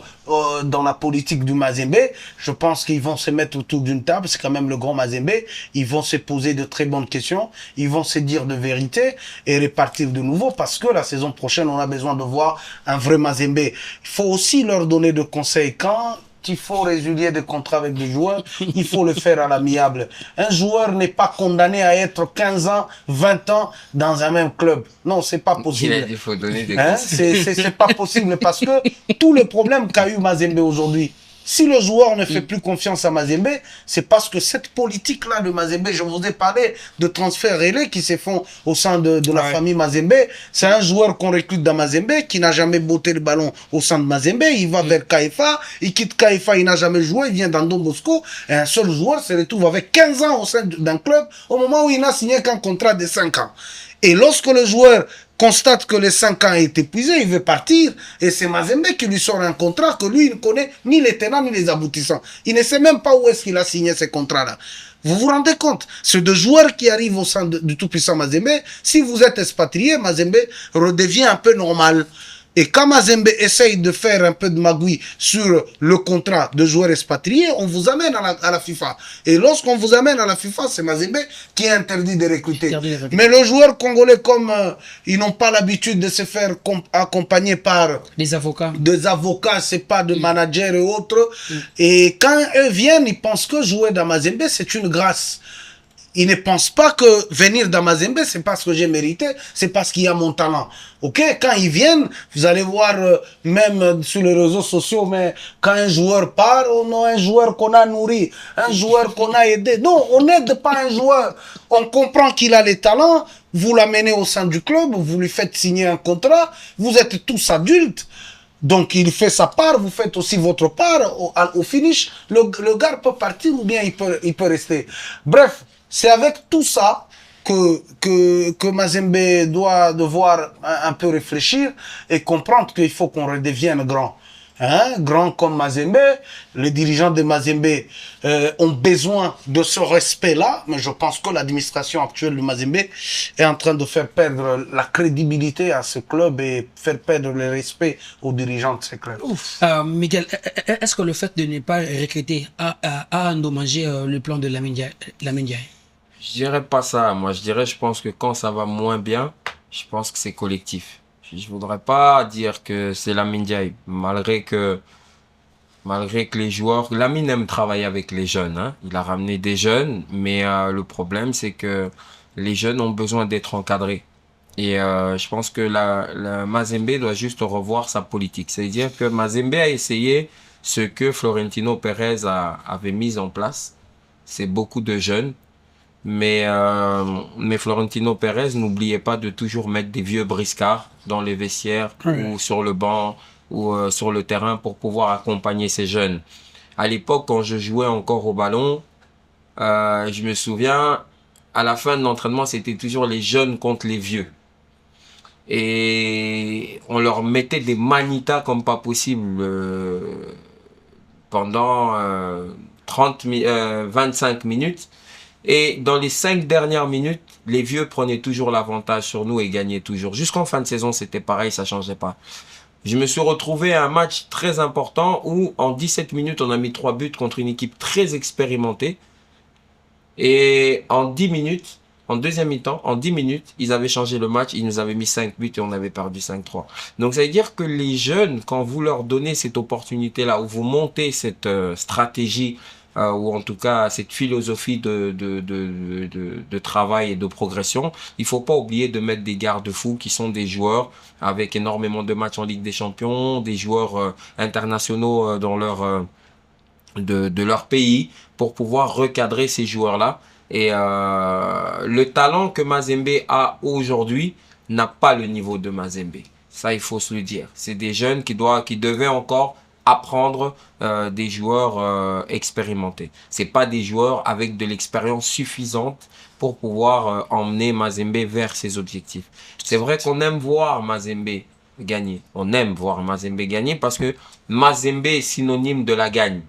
dans la politique du Mazembe. Je pense qu'ils vont se mettre autour d'une table, c'est quand même le grand Mazembe. Ils vont se poser de très bonnes questions, ils vont se dire de vérité et repartir de nouveau parce que la saison prochaine, on a besoin de voir un vrai Mazembe. Il faut aussi leur donner de conseils quand il faut résilier des contrats avec des joueurs, il faut le faire à l'amiable. Un joueur n'est pas condamné à être 15 ans, 20 ans dans un même club. Non, c'est pas possible. Il a dit qu'il faut donner des conseils. C'est pas possible parce que tous les problèmes qu'a eu Mazembe aujourd'hui, si le joueur ne fait plus confiance à Mazembe, c'est parce que cette politique-là de Mazembe, je vous ai parlé de transferts relais qui se font au sein de la famille Mazembe. C'est un joueur qu'on recrute dans Mazembe qui n'a jamais botté le ballon au sein de Mazembe. Il va vers Kaifa, il quitte Kaifa, il n'a jamais joué, il vient dans Don Bosco. Et un seul joueur se retrouve avec 15 ans au sein d'un club au moment où il n'a signé qu'un contrat de 5 ans. Et lorsque le joueur constate que les 5 ans est épuisé, il veut partir, et c'est Mazembe qui lui sort un contrat que lui, il ne connaît ni les tenants ni les aboutissants. Il ne sait même pas où est-ce qu'il a signé ce contrat-là. Vous vous rendez compte? C'est deux joueurs qui arrivent au sein du tout-puissant Mazembe. Si vous êtes expatrié, Mazembe redevient un peu normal. Et quand Mazembe essaye de faire un peu de magouille sur le contrat de joueurs expatriés, on vous amène à la FIFA. Et lorsqu'on vous amène à la FIFA, c'est Mazembe qui est interdit de recruter. Mais le joueur congolais, comme ils n'ont pas l'habitude de se faire accompagner par des avocats, c'est pas de managers et autres. Et quand eux viennent, ils pensent que jouer dans Mazembe, c'est une grâce. Ils ne pensent pas que venir dans Mazembe, c'est parce que j'ai mérité, c'est parce qu'il y a mon talent. Ok, quand ils viennent, vous allez voir même sur les réseaux sociaux, mais quand un joueur part, on a un joueur qu'on a nourri, un joueur qu'on a aidé. Non, on n'aide pas un joueur. On comprend qu'il a les talents, vous l'amenez au sein du club, vous lui faites signer un contrat, vous êtes tous adultes. Donc il fait sa part, vous faites aussi votre part. Au finish, le gars peut partir ou bien il peut rester. Bref, c'est avec tout ça que Mazembe doit devoir un peu réfléchir et comprendre qu'il faut qu'on redevienne grand. Grand comme Mazembe, les dirigeants de Mazembe ont besoin de ce respect-là, mais je pense que l'administration actuelle de Mazembe est en train de faire perdre la crédibilité à ce club et faire perdre le respect aux dirigeants de ce club. Miguel, est-ce que le fait de ne pas recruter a endommagé le plan de Lamine Ndiaye? Je dirais pas ça. Moi, je pense que quand ça va moins bien, je pense que c'est collectif. Je voudrais pas dire que c'est Lamine Ndiaye, malgré que les joueurs... Lamine aime travailler avec les jeunes. Hein. Il a ramené des jeunes, mais le problème, c'est que les jeunes ont besoin d'être encadrés. Et je pense que la Mazembe doit juste revoir sa politique. C'est-à-dire que Mazembe a essayé ce que Florentino Pérez avait mis en place. C'est beaucoup de jeunes. Mais Florentino Pérez, n'oubliez pas de toujours mettre des vieux briscards dans les vestiaires ou sur le banc ou sur le terrain pour pouvoir accompagner ces jeunes. À l'époque, quand je jouais encore au ballon, je me souviens, à la fin de l'entraînement, c'était toujours les jeunes contre les vieux. Et on leur mettait des manitas comme pas possible pendant 25 minutes. Et dans les 5 dernières minutes, les vieux prenaient toujours l'avantage sur nous et gagnaient toujours. Jusqu'en fin de saison, c'était pareil, ça changeait pas. Je me suis retrouvé à un match très important où en 17 minutes, on a mis 3 buts contre une équipe très expérimentée. Et en 10 minutes, en deuxième mi-temps, en 10 minutes, ils avaient changé le match, ils nous avaient mis 5 buts et on avait perdu 5-3. Donc ça veut dire que les jeunes, quand vous leur donnez cette opportunité-là, où vous montez cette stratégie, ou en tout cas cette philosophie de travail et de progression, il faut pas oublier de mettre des garde-fous qui sont des joueurs avec énormément de matchs en Ligue des Champions, des joueurs internationaux dans de leur pays, pour pouvoir recadrer ces joueurs-là. Et le talent que Mazembe a aujourd'hui n'a pas le niveau de Mazembe. Ça, il faut se le dire. C'est des jeunes qui devaient encore apprendre des joueurs expérimentés. C'est pas des joueurs avec de l'expérience suffisante pour pouvoir emmener Mazembe vers ses objectifs. C'est vrai qu'on aime voir Mazembe gagner. On aime voir Mazembe gagner parce que Mazembe est synonyme de la gagne.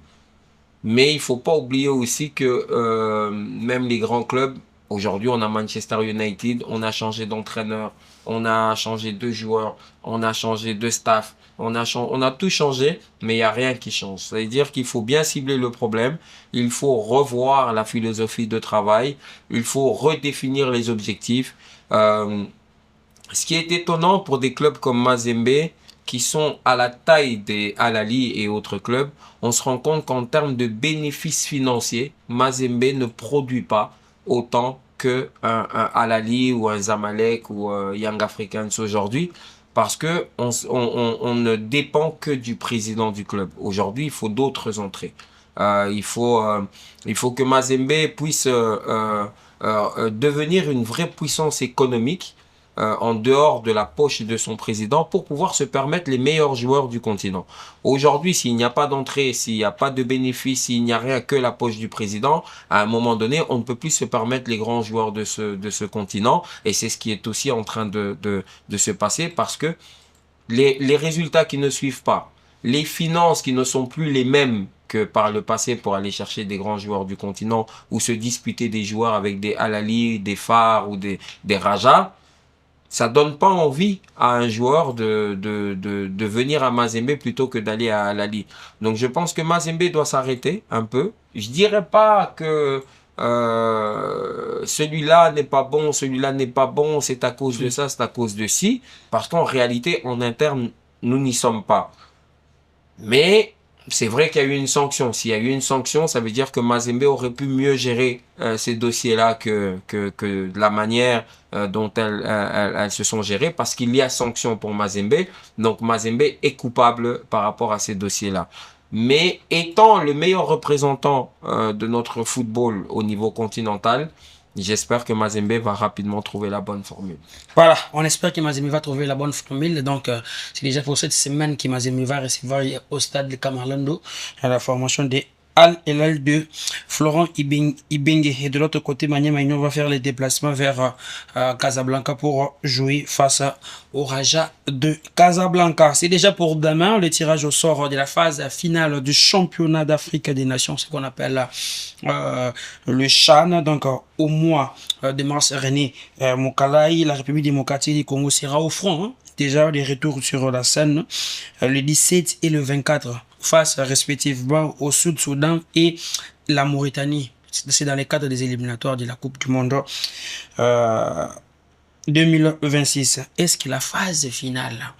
Mais il faut pas oublier aussi que même les grands clubs Aujourd'hui, on a Manchester United, on a changé d'entraîneur, on a changé de joueurs, on a changé de staff, on a tout changé, mais il n'y a rien qui change. C'est-à-dire qu'il faut bien cibler le problème, il faut revoir la philosophie de travail, il faut redéfinir les objectifs. Ce qui est étonnant pour des clubs comme Mazembe, qui sont à la taille des Al Ahly et autres clubs, on se rend compte qu'en termes de bénéfices financiers, Mazembe ne produit pas autant que un Al Ahly ou un Zamalek ou Young Africans aujourd'hui, parce que on ne dépend que du président du club. Aujourd'hui, il faut d'autres entrées. Il faut que Mazembe puisse devenir une vraie puissance économique en dehors de la poche de son président pour pouvoir se permettre les meilleurs joueurs du continent. Aujourd'hui, s'il n'y a pas d'entrée, s'il n'y a pas de bénéfice, s'il n'y a rien que la poche du président, à un moment donné, on ne peut plus se permettre les grands joueurs de ce continent. Et c'est ce qui est aussi en train de se passer parce que les résultats qui ne suivent pas, les finances qui ne sont plus les mêmes que par le passé pour aller chercher des grands joueurs du continent ou se disputer des joueurs avec des Al Ahly, des Far ou des Raja, ça donne pas envie à un joueur de venir à Mazembe plutôt que d'aller à Al Ahly. Donc je pense que Mazembe doit s'arrêter un peu. Je dirais pas que celui-là n'est pas bon, celui-là n'est pas bon, c'est à cause de ça, c'est à cause de ci, parce qu'en réalité, en interne, nous n'y sommes pas. Mais c'est vrai qu'il y a eu une sanction. S'il y a eu une sanction, ça veut dire que Mazembe aurait pu mieux gérer ces dossiers-là que de la manière dont elles se sont gérées, parce qu'il y a sanction pour Mazembe. Donc Mazembe est coupable par rapport à ces dossiers-là. Mais étant le meilleur représentant de notre football au niveau continental, j'espère que Mazembe va rapidement trouver la bonne formule. Voilà, on espère que Mazembe va trouver la bonne formule. Donc, c'est déjà pour cette semaine que Mazembe va recevoir au stade de Camarlando à la formation des Al Hilal de Florent Ibenge. Et de l'autre côté, Maniema Union va faire les déplacements vers Casablanca pour jouer face au Raja de Casablanca. C'est déjà pour demain le tirage au sort de la phase finale du championnat d'Afrique des Nations, ce qu'on appelle le CHAN. Donc, au mois de mars, René Mokalaï, la République démocratique du Congo sera au front. Hein. Déjà, les retours sur la scène le 17 et le 24 face respectivement au Sud-Soudan et la Mauritanie. C'est dans le cadre des éliminatoires de la Coupe du Monde 2026. Est-ce que la phase finale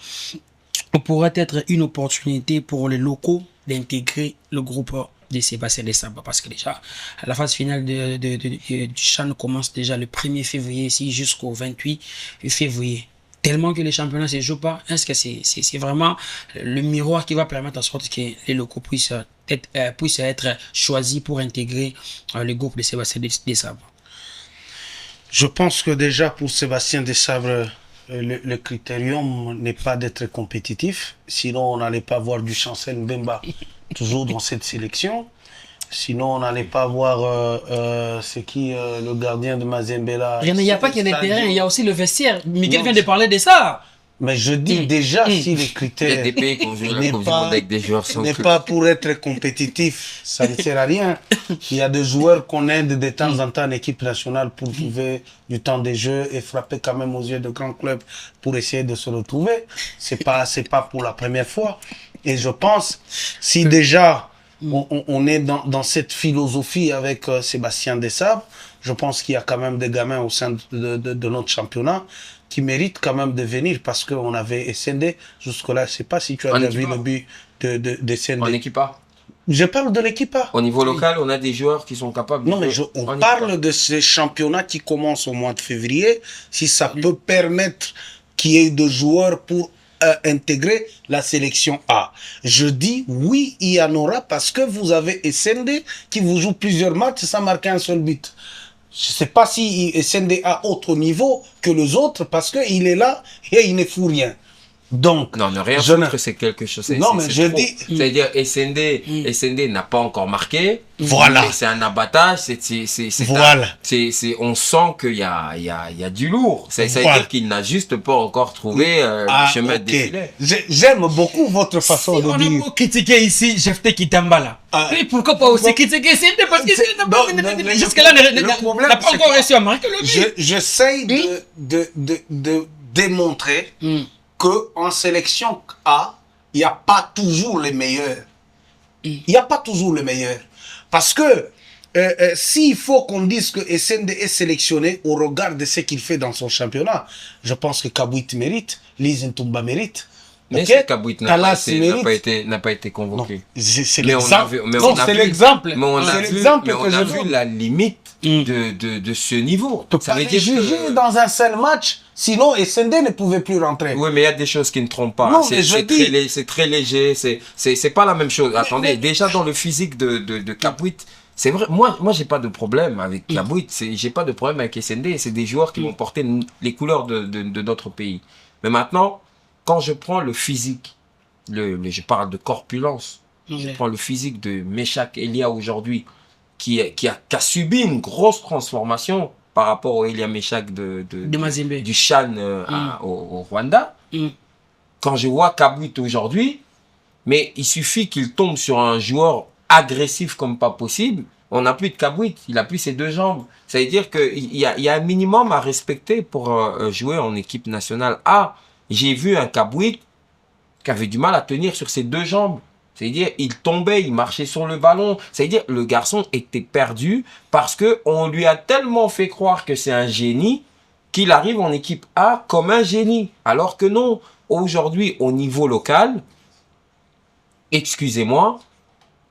pourrait être une opportunité pour les locaux d'intégrer le groupe de Sébastien Desabre? Parce que déjà, la phase finale du CHAN commence déjà le 1er février ici jusqu'au 28 février. Tellement que les championnats ne se jouent pas, est-ce que c'est vraiment le miroir qui va permettre en sorte que les locaux puissent être choisis pour intégrer le groupe de Sébastien Desabre? Je pense que déjà pour Sébastien Desabre, le critérium n'est pas d'être compétitif. Sinon, on n'allait pas voir du Chancel Mbemba toujours dans cette sélection. Sinon, on n'allait pas voir c'est qui le gardien de Mazembe là. Il n'y a pas que les terrains, il y a aussi le vestiaire. Miguel vient de parler de ça. Mais je dis déjà si les critères n'est pas pour être compétitif, ça ne sert à rien. Il y a des joueurs qu'on aide de temps en temps en équipe nationale pour trouver du temps de jeu et frapper quand même aux yeux de grands clubs pour essayer de se retrouver. C'est pas pour la première fois. Et je pense, si déjà on est dans cette philosophie avec Sébastien Desabre, je pense qu'il y a quand même des gamins au sein de notre championnat qui méritent quand même de venir parce qu'on avait SND jusque-là. Je ne sais pas si tu as déjà vu le but de SND. En équipe A. Je parle de l'équipe A. Au niveau local, on a des joueurs qui sont capables. Non, mais on parle de ce championnat qui commence au mois de février. Si ça peut permettre qu'il y ait de joueurs pour intégrer la sélection A. Je dis oui, il y en aura parce que vous avez SND qui vous joue plusieurs matchs sans marquer un seul but. Je ne sais pas si SND a autre niveau que les autres parce qu'il est là et il ne fout rien. Donc, Non, ne rien je foutre, c'est quelque chose. Non, mais je dis- C'est-à-dire, SND n'a pas encore marqué. Voilà. Mais c'est un abattage. Voilà. On sent qu'il y a du lourd. Ça veut Voilà. dire qu'il n'a juste pas encore trouvé le chemin de défilé. J'aime beaucoup votre façon Si de on a dire. beau critiquer ici Jephté Kitambala, mais pourquoi pas aussi critiquer SND parce que C'est- non, jusque-là le problème, n'a pas c'est encore quoi? réussi à marquer le but. J'essaye de démontrer que en sélection A, il n'y a pas toujours les meilleurs. Il n'y a pas toujours les meilleurs. Parce que s'il faut qu'on dise que SND est sélectionné au regard de ce qu'il fait dans son championnat, je pense que Kabouit mérite, Lise Ntumba mérite. Mais Ok? Kabouit Talas n'a pas été Non, convoqué. c'est Mais on a l'exemple. vu- mais Non, on a c'est vu- l'exemple. Mais on C'est a vu, l'exemple mais que on je a veux. vu la limite de ce niveau. Tu peux pas les juger dans un seul match, sinon SND ne pouvait plus rentrer. Oui, mais il y a des choses qui ne trompent pas. Non, mais je dis- C'est très léger, c'est pas la même chose. Attendez, déjà dans le physique de Kabouit, c'est vrai, moi j'ai pas de problème avec Kabouit, j'ai pas de problème avec SND, c'est des joueurs qui vont porter les couleurs de notre pays. Mais maintenant, quand je prends le physique, je parle de corpulence, je prends le physique de Meshak Elia aujourd'hui, qui a subi une grosse transformation par rapport au Elia Meshak De Mazembe. du Chan au Rwanda. Quand je vois Kabouit aujourd'hui, mais il suffit qu'il tombe sur un joueur agressif comme pas possible, on n'a plus de Kabouit, il a plus ses deux jambes. Ça veut dire qu'il y a un minimum à respecter pour jouer en équipe nationale A. J'ai vu un Kabouit qui avait du mal à tenir sur ses deux jambes. C'est-à-dire, il tombait, il marchait sur le ballon. C'est-à-dire, le garçon était perdu parce que on lui a tellement fait croire que c'est un génie qu'il arrive en équipe A comme un génie. Alors que non, aujourd'hui, au niveau local, excusez-moi,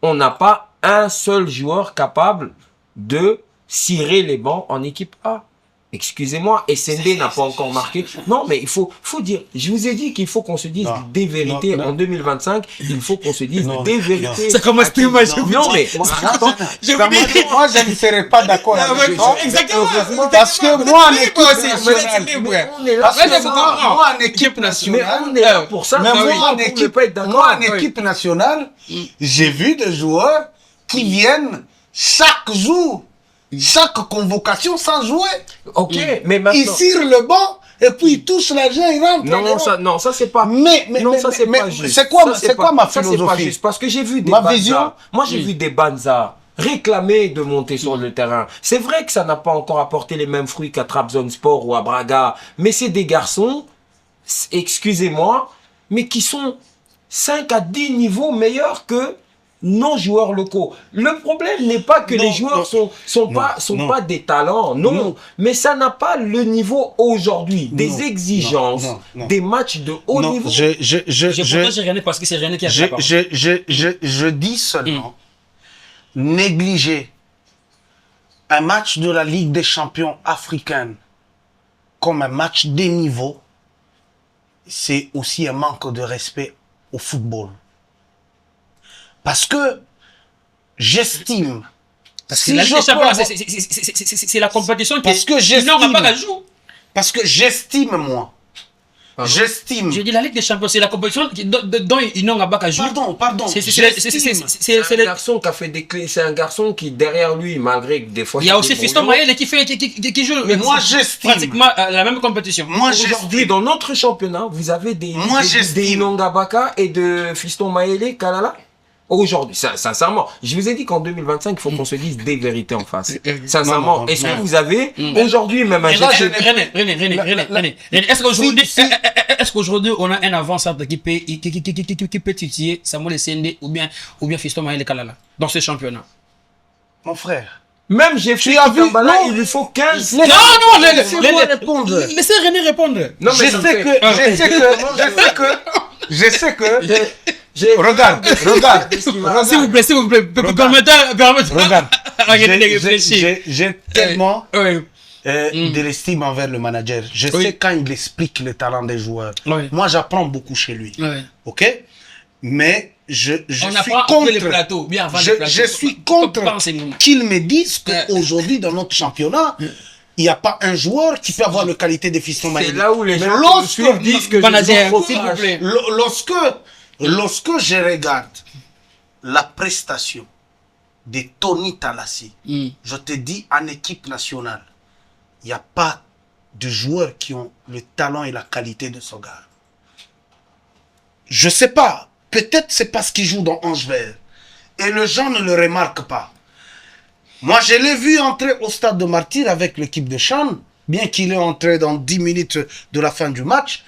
on n'a pas un seul joueur capable de cirer les bancs en équipe A. Excusez-moi, SND n'a pas encore marqué. Non, mais il faut dire, je vous ai dit qu'il faut qu'on se dise Non, des vérités. non. En 2025, il faut qu'on se dise Non, des non. vérités. Ça commence très mal, je vous Non, mais Moi, je ne serais pas d'accord avec toi. Exactement. Parce que moi, en équipe on est là. Parce que faut comprendre. moi, en équipe Mais nationale, on est là pour ça. mais Ah oui, moi, on en peut équipe, pas être d'accord. moi, en équipe nationale, j'ai vu des joueurs qui viennent chaque jour, chaque convocation sans jouer. Ok, mais maintenant. Ils tirent le banc et puis ils touchent l'argent, ils rentrent. Non, ça c'est pas. Mais ça c'est mais pas juste. c'est quoi, Ça, c'est quoi ma ça, c'est pas philosophie? juste parce que j'ai vu des Ma Banza. vision? Moi j'ai vu des Banza réclamer de monter sur le terrain. C'est vrai que ça n'a pas encore apporté les mêmes fruits qu'à Trabzonspor ou à Braga, mais c'est des garçons, excusez-moi, mais qui sont 5 à 10 niveaux meilleurs que nos joueurs locaux. Le problème n'est pas que Non, les joueurs non, sont non. pas des talents, non, mais ça n'a pas le niveau aujourd'hui, des exigences, non. des matchs de haut Non, niveau. J'ai rien parce que c'est rien qui a fait. je dis seulement, négliger un match de la Ligue des champions africaine comme un match des niveaux, c'est aussi un manque de respect au football. Parce que j'estime, Parce que la Ligue des Champions, c'est la compétition qui parce que n'aura pas à jouer. parce que j'estime moi, Pardon? j'estime. J'ai dit la Ligue des Champions, c'est la compétition dont ils n'ont pas à jouer. Pardon. C'est un garçon qui a fait des clés. C'est un garçon qui, derrière lui, malgré que des fois. Il y a aussi c'est des Fiston brouillons, Maël qui joue Mais moi, j'estime. pratiquement la même compétition. Moi, Aujourd'hui, dans notre championnat, vous avez des j'estime. Inonga Baka et de Fiston Maëlé, Kalala. Aujourd'hui, sincèrement, je vous ai dit qu'en 2025, il faut qu'on se dise des vérités en face. Sincèrement, Non, est-ce non. que vous avez aujourd'hui même un Et là, GC René, est-ce qu'aujourd'hui on a un avant-centre qui peut titiller Samuel SND ou bien Fiston Maël Kalala dans ce championnat? Mon frère. Même j'ai fait as vu? Kitambala, Non. il lui faut 15. Non, Laissez-moi répondre. Laissez René répondre. Non, mais Je sais que. j'ai Regarde. S'il vous plaît, permettez. Regarde. Arrêtez de réfléchir. J'ai tellement Oui. de l'estime envers le manager. Je Oui. sais quand il explique le talent des joueurs. Oui. Moi, j'apprends beaucoup chez lui. Oui. Ok? Mais je On suis apprend après les contre. plateaux, bien avant les plateaux. Je suis contre Pensez-nous. qu'ils me disent qu'aujourd'hui, dans notre championnat, il n'y a pas un joueur qui peut avoir la qualité de Fiston Mayele. C'est là où les Mais gens qui me suivent disent que Manager, s'il vous plaît. Lorsque je regarde la prestation de Tony Talassi, je te dis, en équipe nationale, il n'y a pas de joueurs qui ont le talent et la qualité de ce gars. Je sais pas, peut-être c'est parce qu'il joue dans Ange Vert. Et les gens ne le remarquent pas. Moi, je l'ai vu entrer au stade de Martyr avec l'équipe de Chan, bien qu'il est entré dans 10 minutes de la fin du match.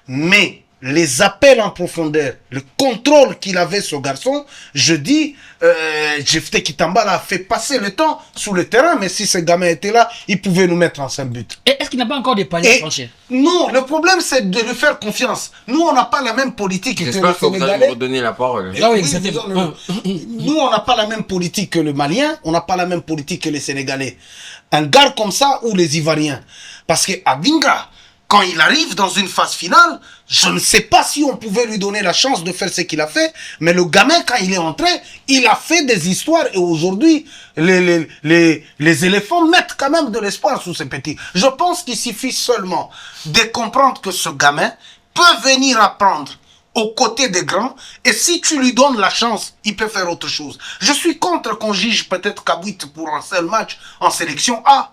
Mais les appels en profondeur, le contrôle qu'il avait, ce garçon, je dis, Jephté Kitamba a fait passer le temps sous le terrain, mais si ce gamin était là, il pouvait nous mettre en 5 buts. Et est-ce qu'il n'a pas encore des paliers franchis? Non, le problème c'est de lui faire confiance. Nous, on n'a pas la même politique que les J'espère que vous allez Sénégalais. me redonner la parole. Ah oui, Oui, exactement. nous, on n'a pas la même politique que le Malien, on n'a pas la même politique que les Sénégalais. Un gars comme ça, ou les Ivoiriens. Parce que Adingra, quand il arrive dans une phase finale, je ne sais pas si on pouvait lui donner la chance de faire ce qu'il a fait, mais le gamin, quand il est entré, il a fait des histoires, et aujourd'hui, les éléphants mettent quand même de l'espoir sous ces petits. Je pense qu'il suffit seulement de comprendre que ce gamin peut venir apprendre aux côtés des grands, et si tu lui donnes la chance, il peut faire autre chose. Je suis contre qu'on juge peut-être Kabouit pour un seul match en sélection A.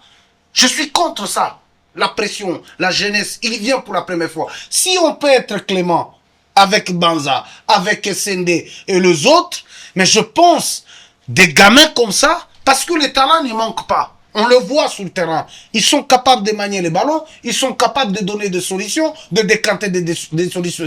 Je suis contre ça. La pression, la jeunesse, il vient pour la première fois. Si on peut être clément avec Banza, avec Sendé et les autres, mais je pense des gamins comme ça, parce que les talents ne manquent pas. On le voit sur le terrain. Ils sont capables de manier les ballons, ils sont capables de donner des solutions, de décanter des solutions,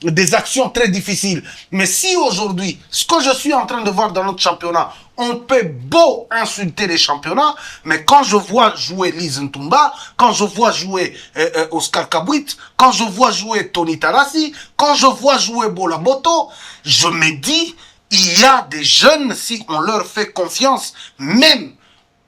des actions très difficiles. Mais si aujourd'hui, ce que je suis en train de voir dans notre championnat, on peut beau insulter les championnats, mais quand je vois jouer Lise Ntumba, quand je vois jouer Oscar Kabouit, quand je vois jouer Tony Tarassi, quand je vois jouer Bola Boto, je me dis, il y a des jeunes, si on leur fait confiance, même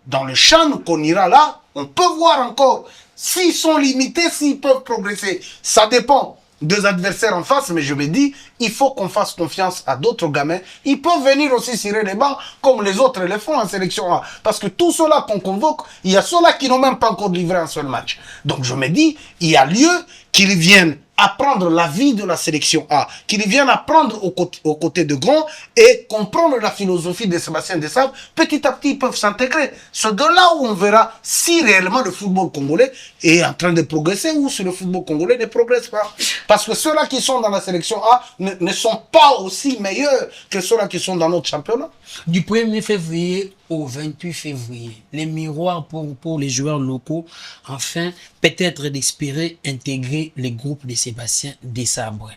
dans le champ qu'on ira là, on peut voir encore s'ils sont limités, s'ils peuvent progresser. Ça dépend des adversaires en face, mais je me dis, il faut qu'on fasse confiance à d'autres gamins. Ils peuvent venir aussi cirer les bancs comme les autres le font en sélection A. Parce que tous ceux-là qu'on convoque, il y a ceux-là qui n'ont même pas encore livré un seul match. Donc je me dis, il y a lieu qu'ils viennent apprendre la vie de la sélection A, qu'ils viennent apprendre aux côtés de grands et comprendre la philosophie de Sébastien Desabre. Petit à petit, ils peuvent s'intégrer. C'est de là où on verra si réellement le football congolais est en train de progresser ou si le football congolais ne progresse pas. Parce que ceux-là qui sont dans la sélection A ne sont pas aussi meilleurs que ceux-là qui sont dans notre championnat. Du 1er février au 28 février, les miroirs pour les joueurs locaux, enfin, peut-être d'espérer intégrer les groupes de Sébastien Desabre.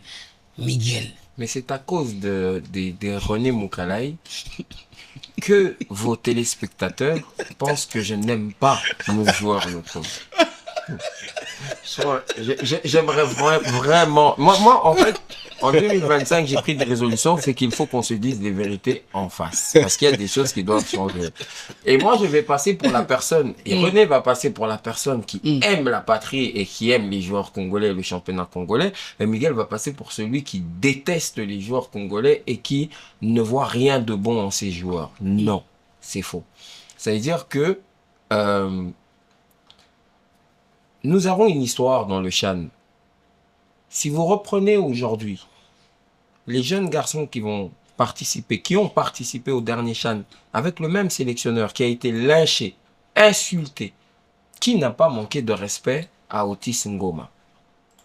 Miguel. Mais c'est à cause de René Moukalaï que vos téléspectateurs pensent que je n'aime pas nos joueurs locaux. J'aimerais vraiment... Moi, en fait, en 2025, j'ai pris des résolutions, c'est qu'il faut qu'on se dise les vérités en face. Parce qu'il y a des choses qui doivent changer. Et moi, je vais passer pour la personne, et René va passer pour la personne qui aime la patrie et qui aime les joueurs congolais et le championnat congolais. Et Miguel va passer pour celui qui déteste les joueurs congolais et qui ne voit rien de bon en ces joueurs. Non, c'est faux. Ça veut dire que... nous avons une histoire dans le Chan. Si vous reprenez aujourd'hui les jeunes garçons qui vont participer, qui ont participé au dernier Chan, avec le même sélectionneur qui a été lynché, insulté, qui n'a pas manqué de respect à Otis Ngoma.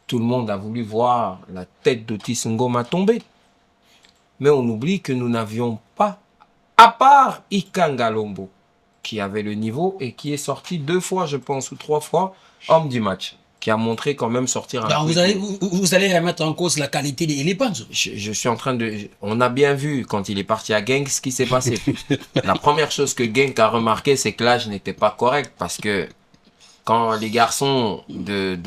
Tout le monde a voulu voir la tête d'Otis Ngoma tomber. Mais on oublie que nous n'avions pas, à part Ikanga Lombo, qui avait le niveau et qui est sorti 2 fois, je pense, ou 3 fois, homme du match, qui a montré quand même sortir un Donc vous allez remettre en cause la qualité des éléphants. Je suis en train de... On a bien vu quand il est parti à Genk ce qui s'est passé. La première chose que Genk a remarqué, c'est que l'âge n'était pas correct parce que quand les garçons de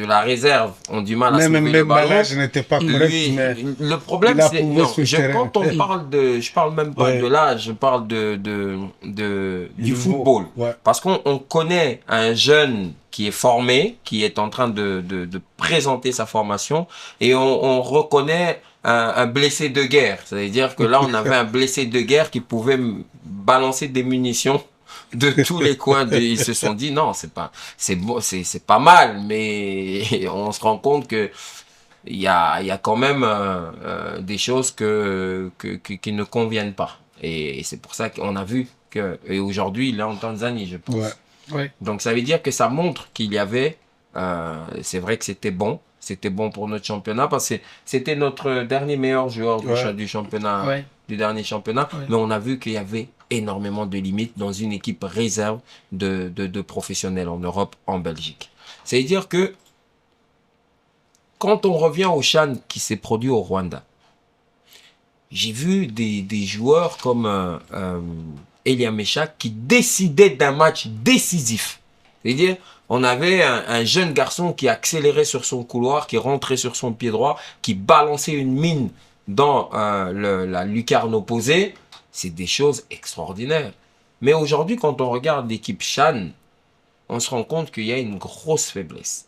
la réserve ont du mal à soulever le ballon, l'âge n'était pas correct, mais le problème c'est quand on parle de, je parle même pas de l'âge, je parle du football, parce qu'on connaît un jeune qui est formé, qui est en train de présenter sa formation, et on reconnaît un blessé de guerre, c'est-à-dire que là on avait un blessé de guerre qui pouvait balancer des munitions de tous les coins. Ils se sont dit non, c'est bon, c'est pas mal, mais on se rend compte que il y a quand même des choses qui ne conviennent pas. Et c'est pour ça qu'on a vu que, et aujourd'hui, il est en Tanzanie, je pense. Ouais. Ouais. Donc ça veut dire que ça montre qu'il y avait, c'est vrai que c'était bon pour notre championnat parce que c'était notre dernier meilleur joueur du championnat, du dernier championnat, mais on a vu qu'il y avait énormément de limites dans une équipe réserve de professionnels en Europe, en Belgique. Ça veut dire que quand on revient au CHAN qui s'est produit au Rwanda, j'ai vu des joueurs comme Elia Meshak qui décidaient d'un match décisif. C'est-à-dire, on avait un jeune garçon qui accélérait sur son couloir, qui rentrait sur son pied droit, qui balançait une mine dans la lucarne opposée. C'est des choses extraordinaires. Mais aujourd'hui, quand on regarde l'équipe CHAN, on se rend compte qu'il y a une grosse faiblesse.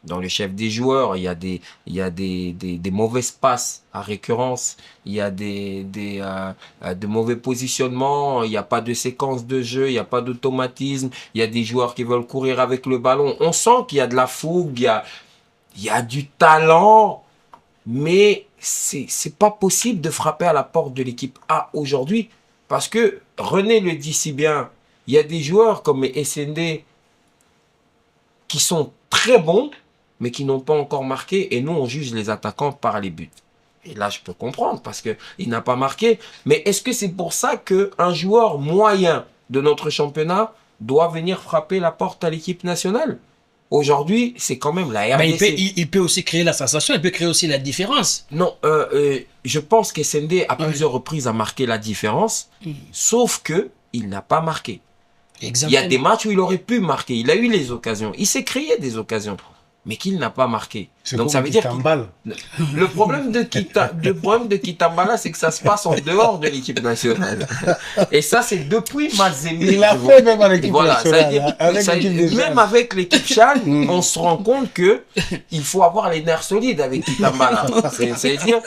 Dans le chef des joueurs, il y a des mauvaises passes à récurrence, il y a de mauvais positionnements, il n'y a pas de séquence de jeu, il n'y a pas d'automatisme, il y a des joueurs qui veulent courir avec le ballon. On sent qu'il y a de la fougue, il y a du talent, mais c'est pas possible de frapper à la porte de l'équipe A aujourd'hui. Parce que René le dit si bien, il y a des joueurs comme SND qui sont très bons, mais qui n'ont pas encore marqué. Et nous, on juge les attaquants par les buts. Et là, je peux comprendre parce qu'il n'a pas marqué. Mais est-ce que c'est pour ça qu'un joueur moyen de notre championnat doit venir frapper la porte à l'équipe nationale? Aujourd'hui, c'est quand même la RDC. Mais il peut aussi créer la sensation, il peut créer aussi la différence. Non, je pense qu'SND à plusieurs reprises a marqué la différence, sauf que il n'a pas marqué. Exactement. Il y a des matchs où il aurait pu marquer. Il a eu les occasions. Il s'est créé des occasions, mais qu'il n'a pas marqué. Donc ça veut dire le problème de Kitambala, c'est que ça se passe en dehors de l'équipe nationale. Et ça, c'est depuis Mazembe. Il l'a fait même avec l'équipe nationale. Même avec l'équipe CHAN, on se rend compte que il faut avoir les nerfs solides avec Kitambala. C'est-à-dire,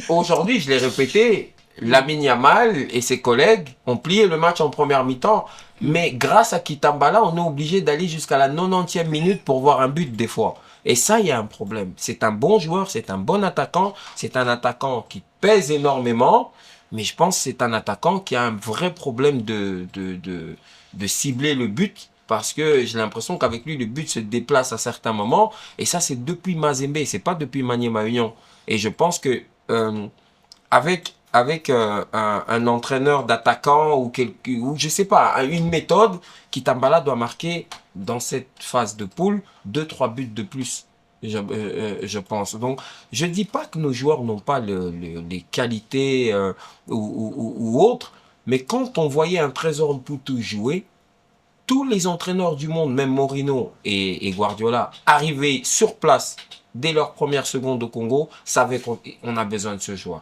aujourd'hui, je l'ai répété, Lamine Yamal et ses collègues ont plié le match en première mi-temps. Mais grâce à Kitambala, on est obligé d'aller jusqu'à la 90e minute pour voir un but des fois. Et ça, il y a un problème. C'est un bon joueur, c'est un bon attaquant. C'est un attaquant qui pèse énormément. Mais je pense que c'est un attaquant qui a un vrai problème de cibler le but. Parce que j'ai l'impression qu'avec lui, le but se déplace à certains moments. Et ça, c'est depuis Mazembe. C'est pas depuis Maniema Union. Et je pense que avec un entraîneur d'attaquant ou je sais pas, une méthode, Kitambala doit marquer dans cette phase de poule 2-3 buts de plus, je pense. Donc, je dis pas que nos joueurs n'ont pas les qualités ou autres, mais quand on voyait un Trésor Mputu jouer, tous les entraîneurs du monde, même Mourinho et Guardiola, arrivaient sur place dès leurs premières secondes au Congo, savaient qu'on a besoin de ce joueur.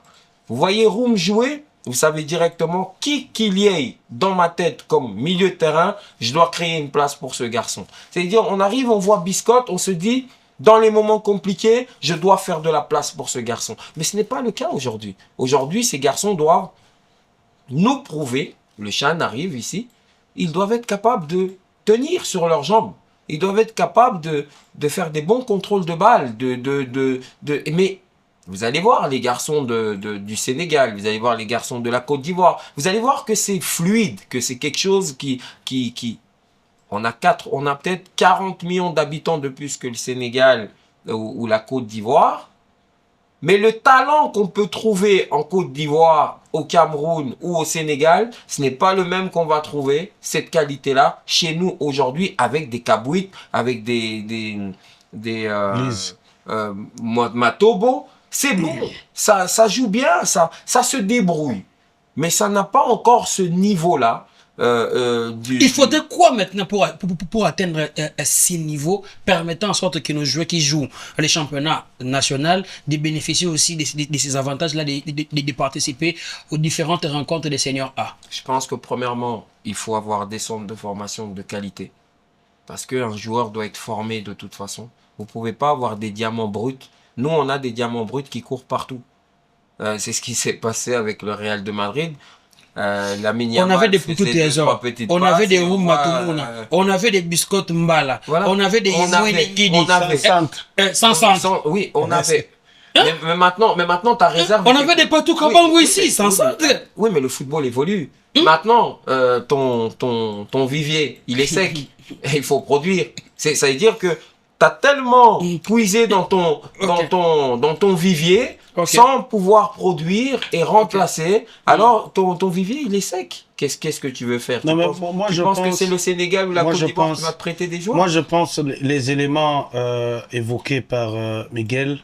Vous voyez Roum jouer, vous savez directement qu'il y ait dans ma tête comme milieu de terrain, je dois créer une place pour ce garçon. C'est-à-dire, on arrive, on voit Biscotte, on se dit, dans les moments compliqués, je dois faire de la place pour ce garçon. Mais ce n'est pas le cas aujourd'hui. Aujourd'hui, ces garçons doivent nous prouver, le CHAN arrive ici, ils doivent être capables de tenir sur leurs jambes. Ils doivent être capables de faire des bons contrôles de balles, mais vous allez voir les garçons du Sénégal, vous allez voir les garçons de la Côte d'Ivoire, vous allez voir que c'est fluide, que c'est quelque chose qui on a peut-être 40 millions d'habitants de plus que le Sénégal ou la Côte d'Ivoire, mais le talent qu'on peut trouver en Côte d'Ivoire, au Cameroun ou au Sénégal, ce n'est pas le même qu'on va trouver, cette qualité-là, chez nous aujourd'hui, avec des Kabouit, avec des Matobo. C'est bon, ça joue bien, ça se débrouille. Mais ça n'a pas encore ce niveau-là. Il faudrait quoi maintenant pour atteindre ces niveaux permettant en sorte que nos joueurs qui jouent les championnats nationaux de bénéficier aussi de ces avantages-là, de participer aux différentes rencontres des seniors A? Je pense que premièrement, il faut avoir des centres de formation de qualité. Parce qu'un joueur doit être formé de toute façon. Vous ne pouvez pas avoir des diamants bruts. Nous, on a des diamants bruts qui courent partout. C'est ce qui s'est passé avec le Real de Madrid. Lamine On Yamal avait des faisait Poutou deux, Trésor, trois petites on avait passes, des et Roum voit, Matumuna, on avait des Biscottes Mbala, voilà. on avait des Yimoué Guidi. on avait- Sans centre. Oui, on avait. Mais maintenant, ta réserve. On avait des Patou Kabango ici, sans centre. Oui, mais le football évolue. Maintenant, ton vivier, il est sec. Et il faut produire. Ça veut dire que tu as tellement puisé dans ton vivier sans pouvoir produire et remplacer. Alors, ton vivier, il est sec. Qu'est-ce que tu veux faire? Non, mais tu penses que c'est le Sénégal ou la Côte d'Ivoire qui va te prêter des joueurs? Moi, je pense que les éléments évoqués par Miguel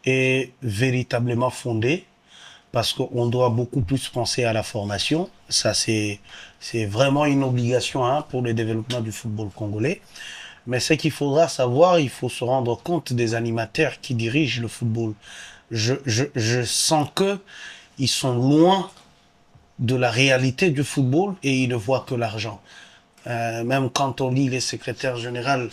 est véritablement fondé parce qu'on doit beaucoup plus penser à la formation. Ça, c'est vraiment une obligation pour le développement du football congolais. Mais ce qu'il faudra savoir, il faut se rendre compte des animateurs qui dirigent le football. Je sens que ils sont loin de la réalité du football et ils ne voient que l'argent. Même quand on lit les secrétaires généraux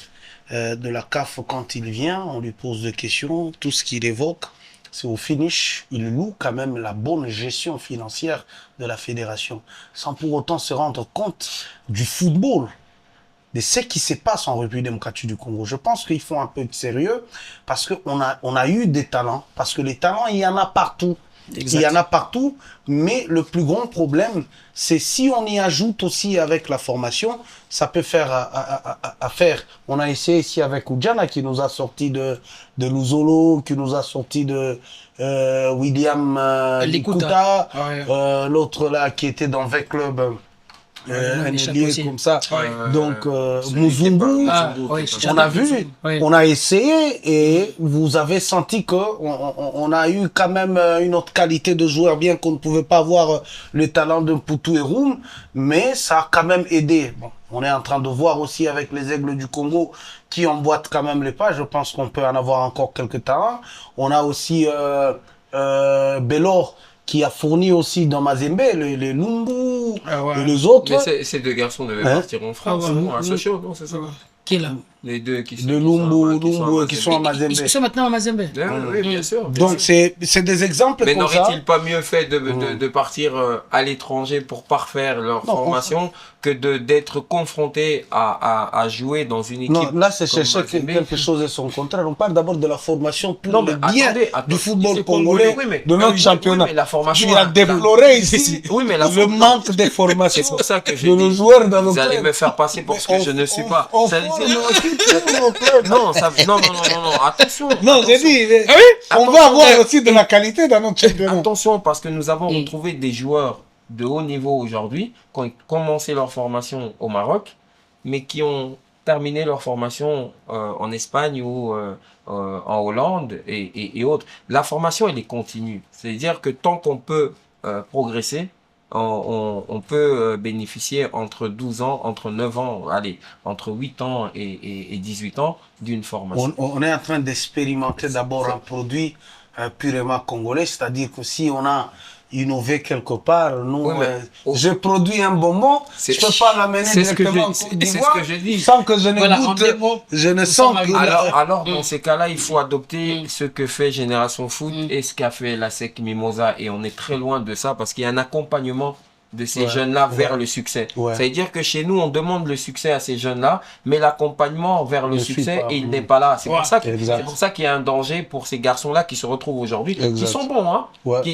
de la CAF, quand il vient, on lui pose des questions, tout ce qu'il évoque, c'est au finish, il loue quand même la bonne gestion financière de la fédération, sans pour autant se rendre compte du football, de ce qui se passe en République démocratique du Congo. Je pense qu'ils font un peu de sérieux, parce qu'on a eu des talents, parce que les talents, il y en a partout. Exact. Il y en a partout, mais le plus grand problème, c'est si on y ajoute aussi avec la formation, ça peut faire affaire. On a essayé ici avec Oudjana qui nous a sorti de Luzolo, qui nous a sorti de William Likuta, l'autre là qui était dans le club. Un ailier comme ça. Donc, Muzungu, on a vu, on a essayé et vous avez senti que on a eu quand même une autre qualité de joueur, bien qu'on ne pouvait pas avoir le talent de Poutou et Roum, mais ça a quand même aidé. Bon, on est en train de voir aussi avec les Aigles du Congo qui emboîtent quand même les pas. Je pense qu'on peut en avoir encore quelques talents. On a aussi Bellor, qui a fourni aussi dans Mazembe, les Lumbu et les autres. Mais ces deux garçons devaient partir en France, à Sochaux, non, c'est ça? Qui est là? Les deux qui sont, qui sont à Mazembe. Ils sont maintenant à Mazembe. Oui, bien sûr. Donc, c'est des exemples mais comme ça. Mais n'aurait-il pas mieux fait de partir à l'étranger pour parfaire leur formation que d'être confronté à jouer dans une équipe? Non, là, c'est chercher quelque chose de son contraire. On parle d'abord de la formation pour le bien du football congolais, de notre championnat. La formation, tu as déploré ici le manque de formation c'est pour ça que de nos joueurs dans nos clubs. Vous allez me faire passer pour ce que je ne suis pas. Non, attention. Non, j'ai dit, on va avoir aussi de la qualité dans notre championnat. Attention, parce que nous avons retrouvé des joueurs de haut niveau aujourd'hui qui ont commencé leur formation au Maroc, mais qui ont terminé leur formation en Espagne ou en Hollande et autres. La formation, elle est continue. C'est-à-dire que tant qu'on peut progresser, on peut bénéficier entre 12 ans, entre 9 ans, allez, entre 8 ans et 18 ans d'une formation. On est en train d'expérimenter d'abord un produit purement congolais, c'est-à-dire que si on a innové quelque part, nous, je produis un bonbon, je ne peux pas l'amener directement en Côte d'Ivoire sans que je ne goûte, je ne sens que... Alors, dans ces cas-là, il faut adopter ce que fait Génération Foot et ce qu'a fait la SEC Mimosa, et on est très loin de ça parce qu'il y a un accompagnement de ces jeunes-là vers le succès. Ça veut dire que chez nous, on demande le succès à ces jeunes-là, mais l'accompagnement vers le succès, il n'est pas là. C'est pour ça qu'il y a un danger pour ces garçons-là qui se retrouvent aujourd'hui, qui sont bons, hein,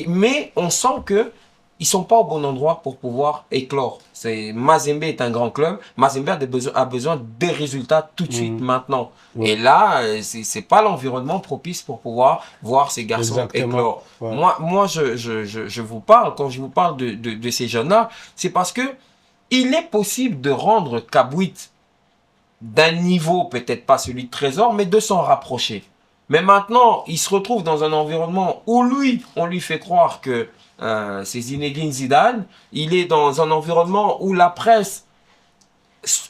mais on sent que ils sont pas au bon endroit pour pouvoir éclore. Mazembe est un grand club. Mazembe a besoin des résultats tout de suite, maintenant. Et là, c'est pas l'environnement propice pour pouvoir voir ces garçons éclore. Moi, je vous parle, quand je vous parle de ces jeunes-là, c'est parce que il est possible de rendre Kabouit d'un niveau, peut-être pas celui de Trésor, mais de s'en rapprocher. Mais maintenant, il se retrouve dans un environnement où on lui fait croire que c'est Zinedine Zidane. Il est dans un environnement où la presse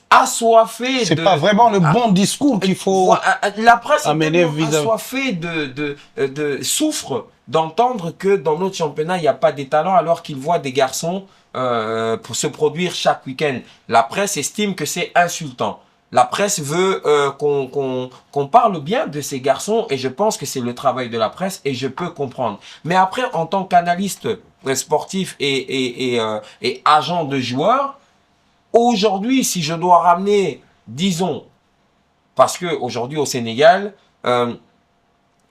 assoiffée. C'est pas vraiment le bon discours qu'il faut. La presse amener assoiffée souffre d'entendre que dans notre championnat il n'y a pas des talents alors qu'il voit des garçons pour se produire chaque week-end. La presse estime que c'est insultant. La presse veut qu'on parle bien de ces garçons et je pense que c'est le travail de la presse et je peux comprendre. Mais après, en tant qu'analyste sportif et agent de joueurs. Aujourd'hui, si je dois ramener, disons, parce que aujourd'hui au Sénégal,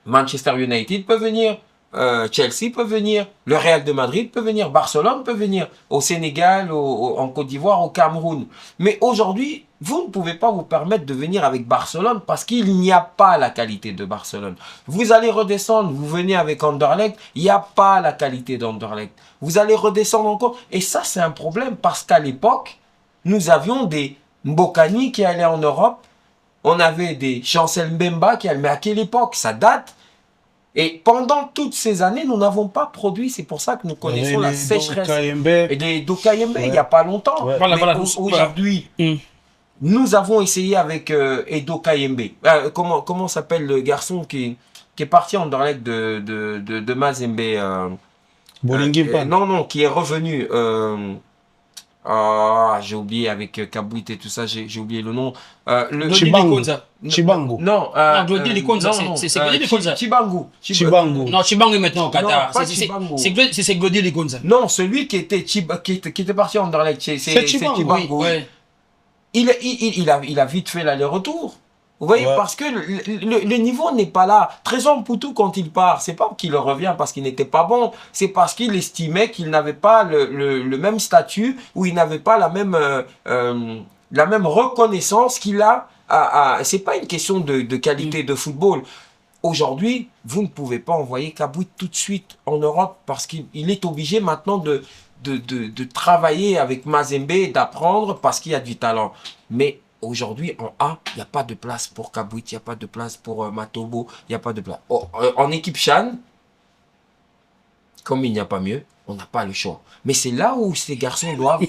Manchester United peut venir, Chelsea peut venir, le Real de Madrid peut venir, Barcelone peut venir, au Sénégal, en Côte d'Ivoire, au Cameroun. Mais aujourd'hui, vous ne pouvez pas vous permettre de venir avec Barcelone parce qu'il n'y a pas la qualité de Barcelone. Vous allez redescendre, vous venez avec Anderlecht, il n'y a pas la qualité d'Anderlecht. Vous allez redescendre encore. Et ça, c'est un problème parce qu'à l'époque, nous avions des Mbokani qui allaient en Europe. On avait des Chancel Mbemba qui allaient. Mais à quelle époque? Ça date. Et pendant toutes ces années, nous n'avons pas produit. C'est pour ça que nous connaissons la sécheresse. Et des Dokayembe, il n'y a pas longtemps. Ouais. Mais aujourd'hui, nous avons essayé avec Edo Kayembe. Comment s'appelle le garçon qui est parti en Anderlecht de Mazembe non, qui est revenu. J'ai oublié avec Kabouit et tout ça, j'ai oublié le nom. Chibangu. Non, Glody Likonza, c'est Glody Likonza. Chibangu. Non, Chibangu est maintenant au Qatar. Non, pas Chibangu. C'est Glody Likonza. Non, celui qui était parti en Anderlecht, c'est Chibangu. Oui. Il a vite fait l'aller-retour. Vous voyez, parce que le niveau n'est pas là. Trésor Poutou, quand il part, c'est pas qu'il revient parce qu'il n'était pas bon, c'est parce qu'il estimait qu'il n'avait pas le même statut ou il n'avait pas la même reconnaissance qu'il a. C'est pas une question de qualité de football. Aujourd'hui, vous ne pouvez pas envoyer Kabouit tout de suite en Europe parce qu'il est obligé maintenant de travailler avec Mazembe, d'apprendre parce qu'il y a du talent. Mais aujourd'hui, en A, il n'y a pas de place pour Kabouit, il n'y a pas de place pour Matobo, il n'y a pas de place. En équipe Chan, comme il n'y a pas mieux, on n'a pas le choix. Mais c'est là où ces garçons doivent...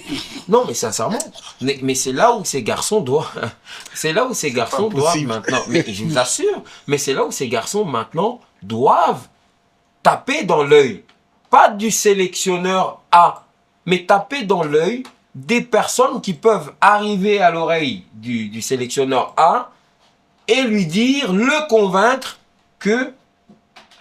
Non, mais sincèrement, mais c'est là où ces garçons doivent... C'est là où ces garçons doivent maintenant... Mais je vous assure, mais c'est là où ces garçons maintenant doivent taper dans l'œil. Pas du sélectionneur A, mais taper dans l'œil des personnes qui peuvent arriver à l'oreille du sélectionneur A et lui dire, le convaincre que,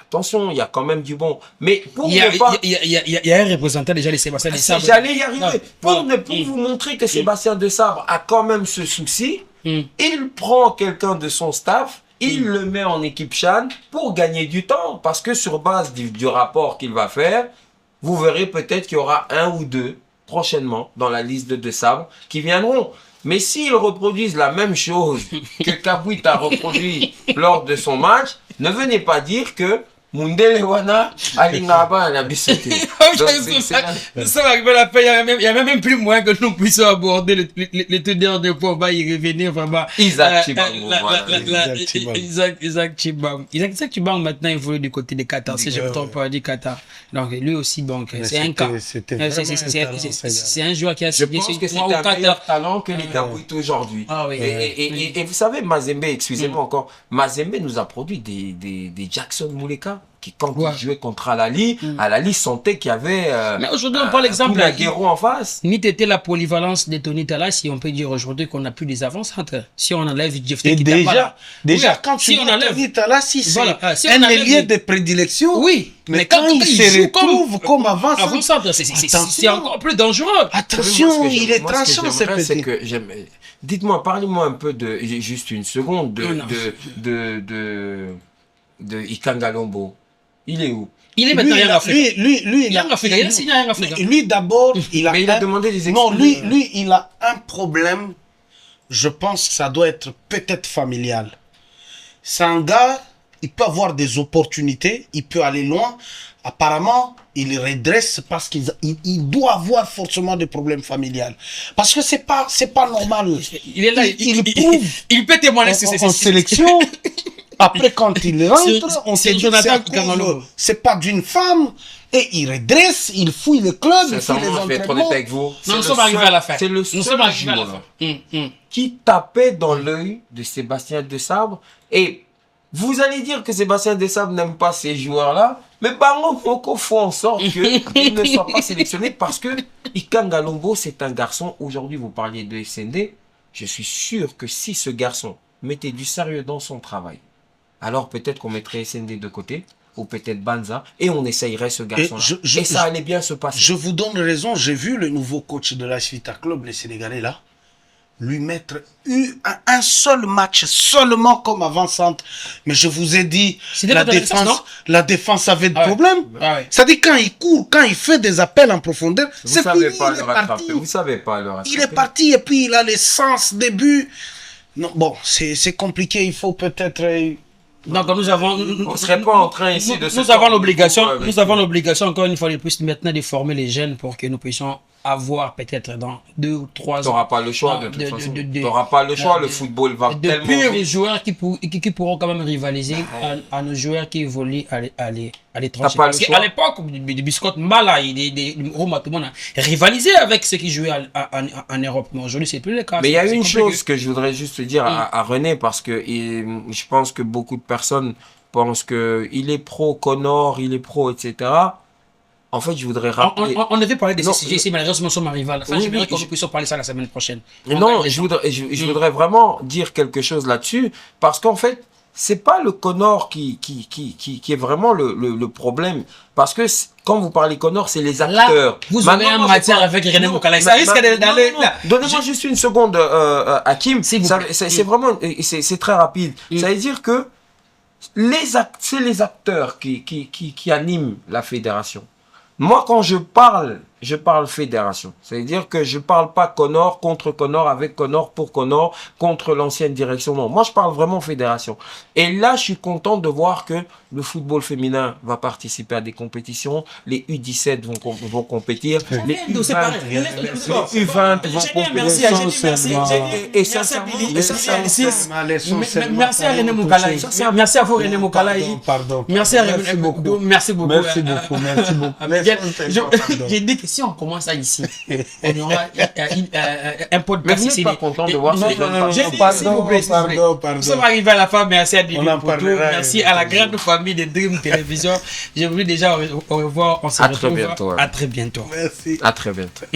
attention, il y a quand même du bon. Mais pour il y a un représentant déjà de Sébastien Desabre. J'allais y arriver. Pour vous montrer que Sébastien Desabre a quand même ce souci, il prend quelqu'un de son staff, il le met en équipe Chan pour gagner du temps. Parce que sur base du rapport qu'il va faire, vous verrez peut-être qu'il y aura un ou deux prochainement dans la liste de Desabre qui viendront. Mais s'ils reproduisent la même chose que Kabouit a reproduit lors de son match, ne venez pas dire que Mundele Wana Alingaba n'a biscuité. Il y a même plus moyen que nous puissions aborder le teneur de combat y revenir vraiment. Isaac Chibang. Isaac Chibang maintenant évolue du côté des Qatar, si je ne me trompe pas, du Qatar. Donc lui aussi, donc c'est un cas. C'est un joueur qui a signé. Je pense que c'est un meilleur talent que les Kabouit aujourd'hui. Et vous savez, Mazembe, excusez-moi encore, Mazembe nous a produit des Jackson Mouleka qui, quand il jouait contre Alali sentait qu'il y avait mais aujourd'hui, on prend l'exemple de Guéro en face. Ni t'étais la polyvalence de Tony Tala, si on peut dire aujourd'hui qu'on n'a plus des avances-centres. Si on enlève Jeffrey Kitambala. Déjà, quand tu enlèves Tony Tala, c'est un ailier de prédilection. Oui, mais quand il se retrouve comme avant-centre, c'est encore plus dangereux. Attention, il est tranchant, ce petit. Dites-moi, parlez-moi un peu de, juste une seconde, de Ikanga Lombo. Il est où? Il est maintenant en Afrique. Il est en Afrique. Il a signé en Afrique. Lui d'abord, il a demandé des excuses. Non, lui, il a un problème. Je pense que ça doit être peut-être familial. C'est un gars, il peut avoir des opportunités, il peut aller loin. Apparemment, il redresse parce qu'il doit avoir forcément des problèmes familiales. Parce que c'est pas normal. Il est là, il prouve. Il peut témoigner en sélection. Après, quand il rentre, on s'est dit c'est pas d'une femme. Et il redresse, il fouille le club, il fouille les entraînements. Avec vous. Nous sommes arrivés à la fin. C'est le seul joueur qui tapait dans l'œil de Sébastien Desabre. Et vous allez dire que Sébastien Desabre n'aime pas ces joueurs-là, mais par contre, il faut en sorte qu'il ne soit pas sélectionné parce que Ikanga Lombo, c'est un garçon. Aujourd'hui, vous parliez de SND. Je suis sûr que si ce garçon mettait du sérieux dans son travail, alors peut-être qu'on mettrait SND de côté ou peut-être Banza, et on essayerait ce garçon-là. Et ça allait bien se passer. Je vous donne raison, j'ai vu le nouveau coach de la Vita Club, les Sénégalais là, lui mettre un seul match seulement comme avant-centre. Mais je vous ai dit, la défense avait des problèmes. C'est-à-dire quand il court, quand il fait des appels en profondeur, c'est fini, Vous savez pas le rattraper. Il est parti et puis il a les sens des buts. Non, bon, c'est compliqué, il faut peut-être... Donc nous avons... On ne serait pas en train ici de se... Nous avons l'obligation, encore une fois de plus, maintenant de former les jeunes pour que nous puissions avoir peut-être dans 2 ou 3 ans. Tu n'auras pas le choix de toute façon. Tu n'auras pas le choix, le football va tellement vite. De joueurs qui pourront quand même rivaliser à nos joueurs qui évoluent à l'étranger. Parce qu'à l'époque, des biscottes Mala et des Roma, tout le monde a rivalisé avec ceux qui jouaient en Europe. Mais aujourd'hui, c'est plus le cas. Mais il y a une chose que je voudrais juste dire à René, parce que je pense que beaucoup de personnes pensent qu'il est pro Connor, il est pro, etc. En fait, je voudrais rappeler... On devait parler de ces sujets ici, malheureusement, nous sommes en rival. Enfin, j'aimerais que nous puissions parler ça la semaine prochaine. Non, je voudrais vraiment dire quelque chose là-dessus, parce qu'en fait, c'est pas le Connor qui est vraiment le problème. Parce que quand vous parlez Connor, c'est les acteurs. Là, vous avez en matière avec René Mokala. Ça risque d'aller... Donnez-moi juste une seconde, Hakim. C'est vraiment... C'est très rapide. Ça veut dire que c'est les acteurs qui animent la fédération. Moi, quand je parle fédération. C'est-à-dire que je parle pas Connor contre Connor, avec Connor, pour Connor, contre l'ancienne direction. Non, moi, je parle vraiment fédération. Et là, je suis content de voir que le football féminin va participer à des compétitions. Les U17 vont compétir. Les U20 vont compétir. Et sincèrement, merci à René Mokala. Merci à vous, René Mokala. Merci à René beaucoup. Merci beaucoup. J'ai dit que si on commence ça ici, on aura un podcast. Mais vous n'êtes pas content de voir ces jeunes pardon. Nous sommes arrivés à la fin. Merci à Divine Poto. Merci à la grande famille de Dream Télévision. Je vous dis déjà au revoir. On se retrouve. À très bientôt. Merci. À très bientôt.